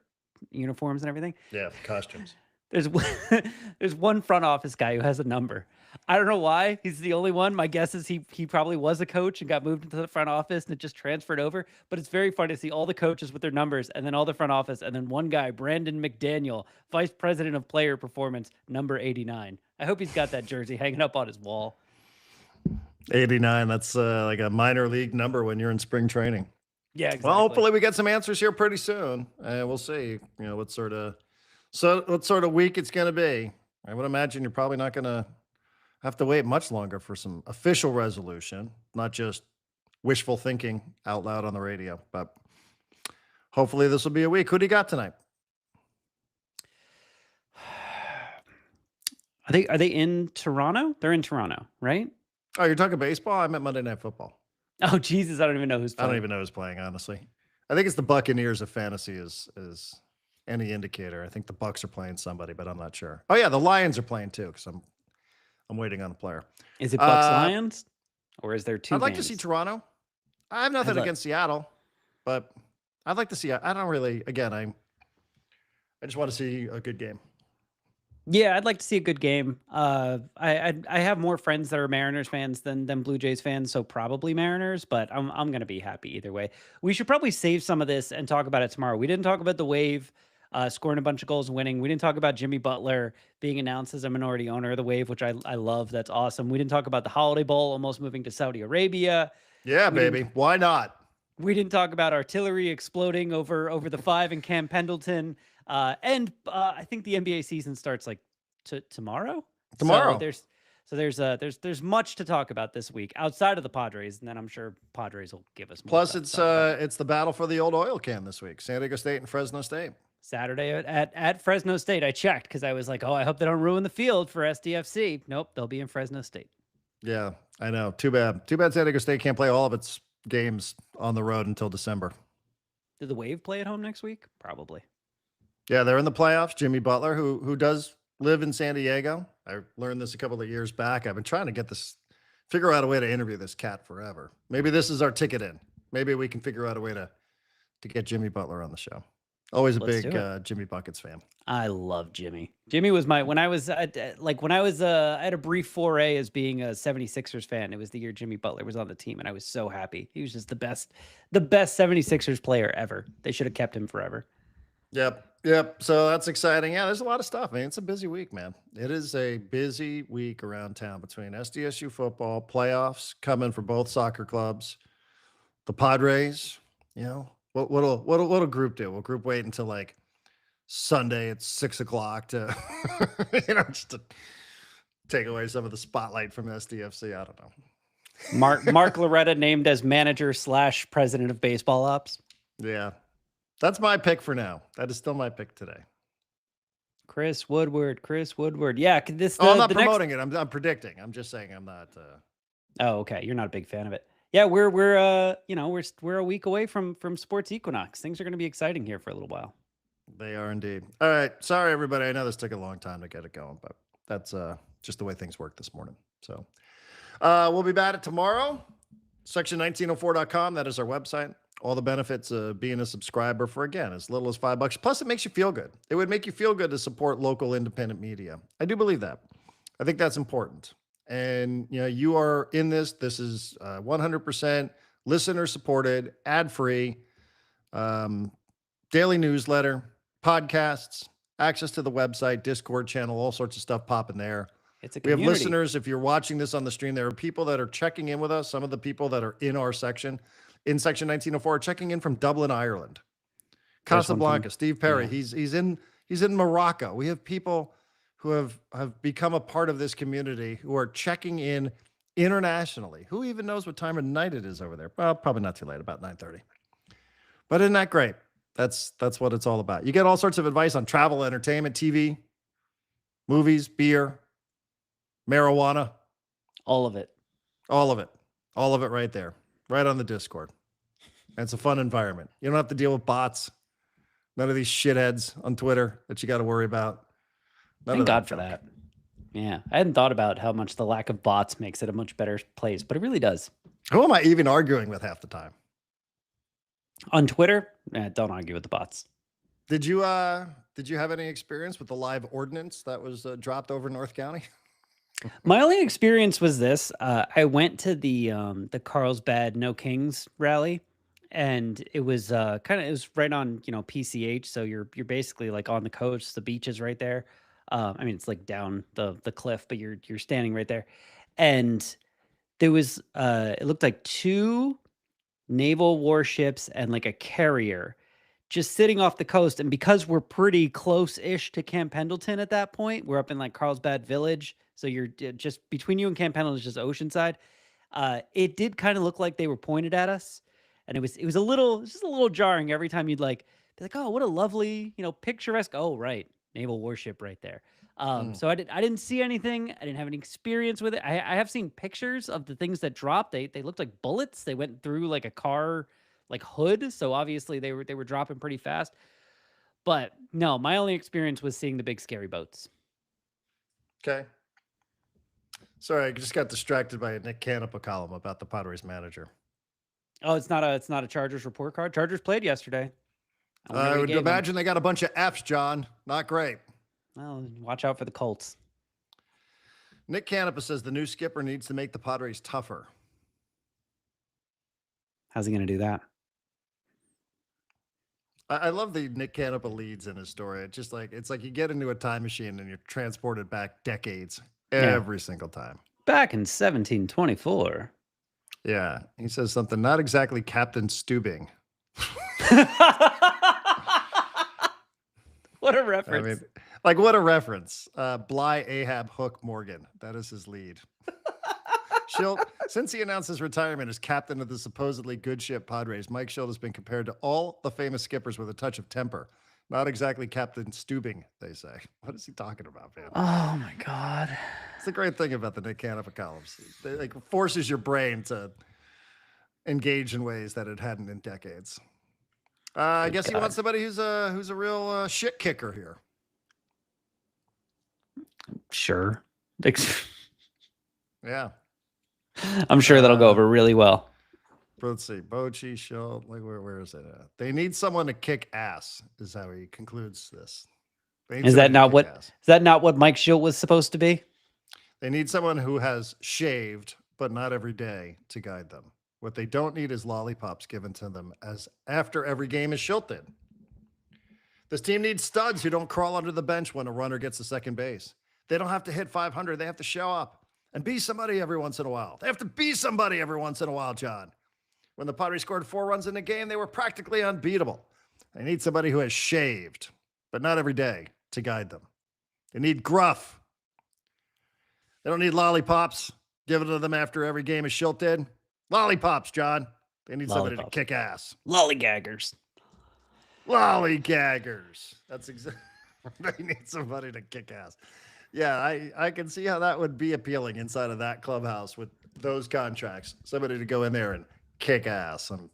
uniforms and everything. yeah, costumes. There's one front office guy who has a number. I don't know why. He's the only one. My guess is he probably was a coach and got moved into the front office and it just transferred over. But it's very fun to see all the coaches with their numbers and then all the front office and then one guy, Brandon McDaniel, Vice President of Player Performance, number 89. I hope he's got that jersey hanging up on his wall. 89. That's like a minor league number when you're in spring training. Yeah, exactly. Well, hopefully we get some answers here pretty soon. We'll see. What sort of week it's going to be. I would imagine you're probably not going to have to wait much longer for some official resolution, not just wishful thinking out loud on the radio. But hopefully this will be a week. Who do you got tonight? Are they in Toronto? They're in Toronto, right? Oh, you're talking baseball? I meant Monday Night Football. Oh, Jesus. I don't even know who's playing. I don't even know who's playing, honestly. I think it's the Buccaneers if fantasy is any indicator. I think the Bucks are playing somebody, but I'm not sure. Oh, yeah, the Lions are playing too because I'm waiting on a player. Is it Bucks Lions? Or is there two I'd like games? to see Toronto. I have nothing against Seattle, but I'd like to see. I don't really. Again, I just want to see a good game. Yeah, I'd like to see a good game. I have more friends that are Mariners fans than Blue Jays fans, so probably Mariners. But I'm gonna be happy either way. We should probably save some of this and talk about it tomorrow. We didn't talk about the Wave scoring a bunch of goals and winning. We didn't talk about Jimmy Butler being announced as a minority owner of the Wave, which I love. That's awesome. We didn't talk about the Holiday Bowl almost moving to Saudi Arabia. Yeah, baby. Why not? We didn't talk about artillery exploding over the 5 in Camp Pendleton. And I think the NBA season starts like tomorrow. Tomorrow. So there's much to talk about this week outside of the Padres, and then I'm sure Padres will give us more. Plus, it's the battle for the old oil can this week. San Diego State and Fresno State. Saturday at Fresno State. I checked because I was like, oh, I hope they don't ruin the field for SDFC. Nope, they'll be in Fresno State. Yeah, I know. Too bad. Too bad San Diego State can't play all of its games on the road until December. Did the Wave play at home next week? Probably. Yeah, they're in the playoffs. Jimmy Butler, who does live in San Diego. I learned this a couple of years back. I've been trying to figure out a way to interview this cat forever. Maybe this is our ticket in. Maybe we can figure out a way to get Jimmy Butler on the show. Always a big Jimmy Buckets fan. I love Jimmy. Jimmy was I had a brief foray as being a 76ers fan. It was the year Jimmy Butler was on the team, and I was so happy. He was just the best 76ers player ever. They should have kept him forever. Yep. So that's exciting. Yeah, there's a lot of stuff, man. It's a busy week, man. It is a busy week around town between SDSU football, playoffs coming for both soccer clubs, the Padres. What'll group do? Will group wait until like Sunday at 6 o'clock to, just to take away some of the spotlight from SDFC? I don't know. Mark Loretta named as manager / president of baseball ops. Yeah. That's my pick for now. That is still my pick today. Chris Woodward. Yeah. I'm not promoting it. I'm predicting. I'm just saying I'm not. Oh, okay. You're not a big fan of it. Yeah, we're a week away from sports equinox. Things are going to be exciting here for a little while. They are indeed. All right. Sorry, everybody. I know this took a long time to get it going, but that's just the way things work this morning. So we'll be back at tomorrow. Section1904.com. That is our website. All the benefits of being a subscriber for, again, as little as $5. Plus, it makes you feel good. It would make you feel good to support local independent media. I do believe that. I think that's important. And, you are in this. This is 100% listener supported, ad free, daily newsletter, podcasts, access to the website, Discord channel, all sorts of stuff popping there. It's a community. We have listeners. If you're watching this on the stream, there are people that are checking in with us. Some of the people that are in our section, in section 1904, are checking in from Dublin, Ireland. Casablanca, Steve Perry. Yeah. He's in Morocco. We have people who have become a part of this community who are checking in internationally. Who even knows what time of night it is over there? Well, probably not too late, about 9:30. But isn't that great? That's what it's all about. You get all sorts of advice on travel, entertainment, TV, movies, beer, marijuana, All of it. all of it. All of it right there, right on the Discord. And it's a fun environment. You don't have to deal with bots. None of these shitheads on Twitter that you got to worry about. Thank God for that. Yeah. I hadn't thought about how much the lack of bots makes it a much better place, but it really does. Who am I even arguing with half the time? On Twitter, don't argue with the bots. Did you have any experience with the live ordinance that was dropped over North County? My only experience was this. I went to the Carlsbad No Kings rally, and it was it was right on, PCH. So you're basically like on the coast. The beach is right there. I mean, it's like down the cliff, but you're standing right there. And there was it looked like 2 naval warships and like a carrier just sitting off the coast. And because we're pretty close-ish to Camp Pendleton at that point, we're up in like Carlsbad Village. So you're just between you and Camp Pendleton is just Oceanside. It did kind of look like they were pointed at us. And it was just a little jarring every time you'd like be like, oh, what a lovely, picturesque. Oh, right. Naval warship right there. So I didn't see anything. I didn't have any experience with it. I have seen pictures of the things that dropped. They looked like bullets. They went through like a car like hood. So obviously they were dropping pretty fast. But no, my only experience was seeing the big scary boats. Okay. Sorry, I just got distracted by a Nick Canepa column about the Padres manager. Oh, it's not a Chargers report card. Chargers played yesterday. I would imagine they got a bunch of Fs, John. Not great. Well, watch out for the Colts. Nick Canepa says the new skipper needs to make the Padres tougher. How's he going to do that? I love the Nick Canepa leads in his story. It's like you get into a time machine and you're transported back decades every single time. Back in 1724. Yeah. He says something, not exactly Captain Stubing. What a reference. I mean, what a reference. Bly Ahab Hook Morgan. That is his lead. Schilt, since he announced his retirement as captain of the supposedly good ship Padres, Mike Schilt has been compared to all the famous skippers with a touch of temper. Not exactly Captain Stubing, they say. What is he talking about, man? Oh, my God. It's the great thing about the Nick Canepa columns. It forces your brain to engage in ways that it hadn't in decades. I guess he wants somebody who's a real shit kicker here. Sure. Yeah. I'm sure that'll go over really well. Let's see. Bochy, Schilt, where is it at? They need someone to kick ass, is how he concludes this. Is that not what Mike Schilt was supposed to be? They need someone who has shaved, but not every day, to guide them. What they don't need is lollipops given to them as after every game is Schilt did. This team needs studs who don't crawl under the bench when a runner gets to second base. They don't have to hit 500. They have to show up and be somebody every once in a while. They have to be somebody every once in a while, John. When the Padres scored 4 runs in a game, they were practically unbeatable. They need somebody who has shaved, but not every day, to guide them. They need gruff. They don't need lollipops given to them after every game as Schilt did. Lollipops, John. They need somebody to kick ass. Lollygaggers. Lollygaggers. That's exactly. They need somebody to kick ass. Yeah, I can see how that would be appealing inside of that clubhouse with those contracts. Somebody to go in there and kick ass. I'm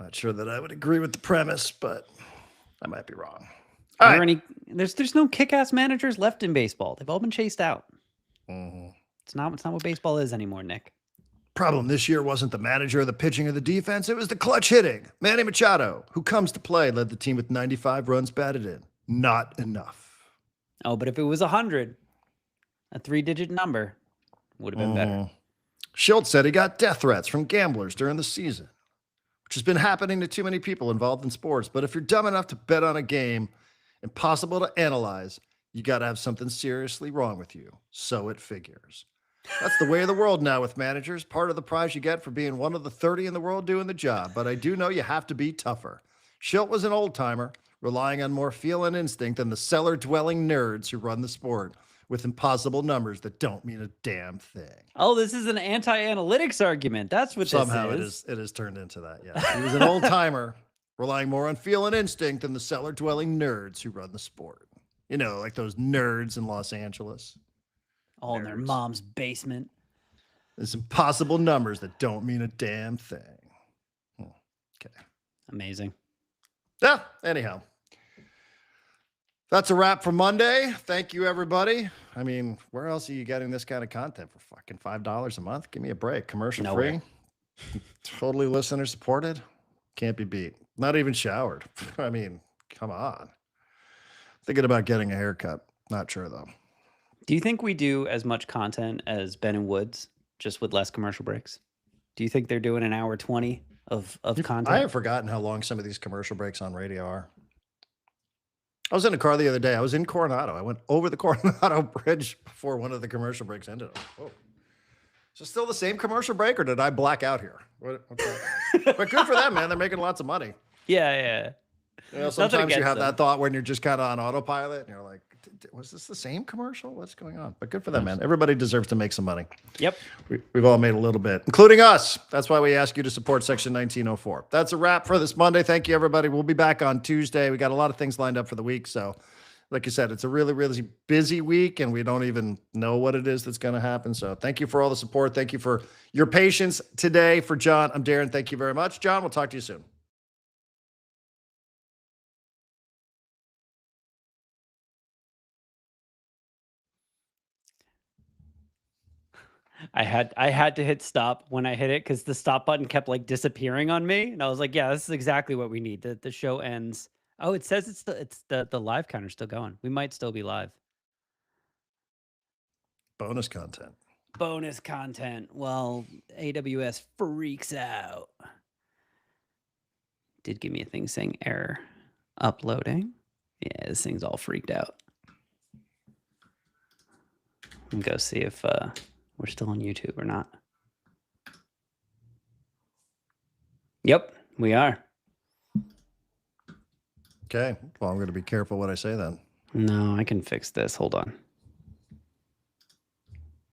not sure that I would agree with the premise, but I might be wrong. There's no kick-ass managers left in baseball. They've all been chased out. Mm-hmm. It's not what baseball is anymore, Nick. Problem this year wasn't the manager or the pitching or the defense. It was the clutch hitting. Manny Machado, who comes to play, led the team with 95 runs batted in. Not enough. Oh, but if it was 100, a 3-digit number would have been better. Schilt said he got death threats from gamblers during the season, which has been happening to too many people involved in sports. But if you're dumb enough to bet on a game impossible to analyze, you got to have something seriously wrong with you. So it figures. That's the way of the world now with managers. Part of the prize you get for being one of the 30 in the world doing the job. But I do know you have to be tougher. Schilt was an old timer, relying on more feel and instinct than the cellar-dwelling nerds who run the sport. with impossible numbers that don't mean a damn thing. Oh, this is an anti-analytics argument. That's what Somehow this is. it is turned into that. Yeah. He was an old timer, relying more on feel and instinct than the cellar dwelling nerds who run the sport. You know, like those nerds in Los Angeles. All in their mom's basement. There's impossible numbers that don't mean a damn thing. Okay. Amazing. Yeah. Anyhow, that's a wrap for Monday. Thank you, everybody. I mean, where else are you getting this kind of content for fucking $5 a month? Give me a break. Commercial free. Totally listener supported. Can't be beat. Not even showered. I mean, come on. Thinking about getting a haircut. Not sure, though. Do you think we do as much content as Ben and Woods, just with less commercial breaks? Do you think they're doing an hour 20 of content? I have forgotten how long some of these commercial breaks on radio are. I was in a car the other day. I was in Coronado. I went over the Coronado Bridge before one of the commercial breaks ended. Oh, is it still the same commercial break, or did I black out here? But good for them, man. They're making lots of money. Yeah. You know, sometimes you have that thought when you're just kind of on autopilot, and you're like, was this the same commercial? What's going on? But good for them, man. Everybody deserves to make some money. Yep. We've all made a little bit, including us. That's why we ask you to support Section 1904. That's a wrap for this Monday. Thank you, everybody. We'll be back on Tuesday. We got a lot of things lined up for the week. So, like you said, it's a really, really busy week, and we don't even know what it is that's going to happen. So thank you for all the support. Thank you for your patience today. For John, I'm Darren. Thank you very much. John, we'll talk to you soon. I had to hit stop when I hit it because the stop button kept like disappearing on me, and I was like, "Yeah, this is exactly what we need." The show ends. Oh, it says it's the live counter's still going. We might still be live. Bonus content. Bonus content. Well, AWS freaks out. Did give me a thing saying error uploading. Yeah, this thing's all freaked out. And go see if we're still on YouTube or not. Yep, we are. Okay. Well, I'm going to be careful what I say then. No, I can fix this. Hold on.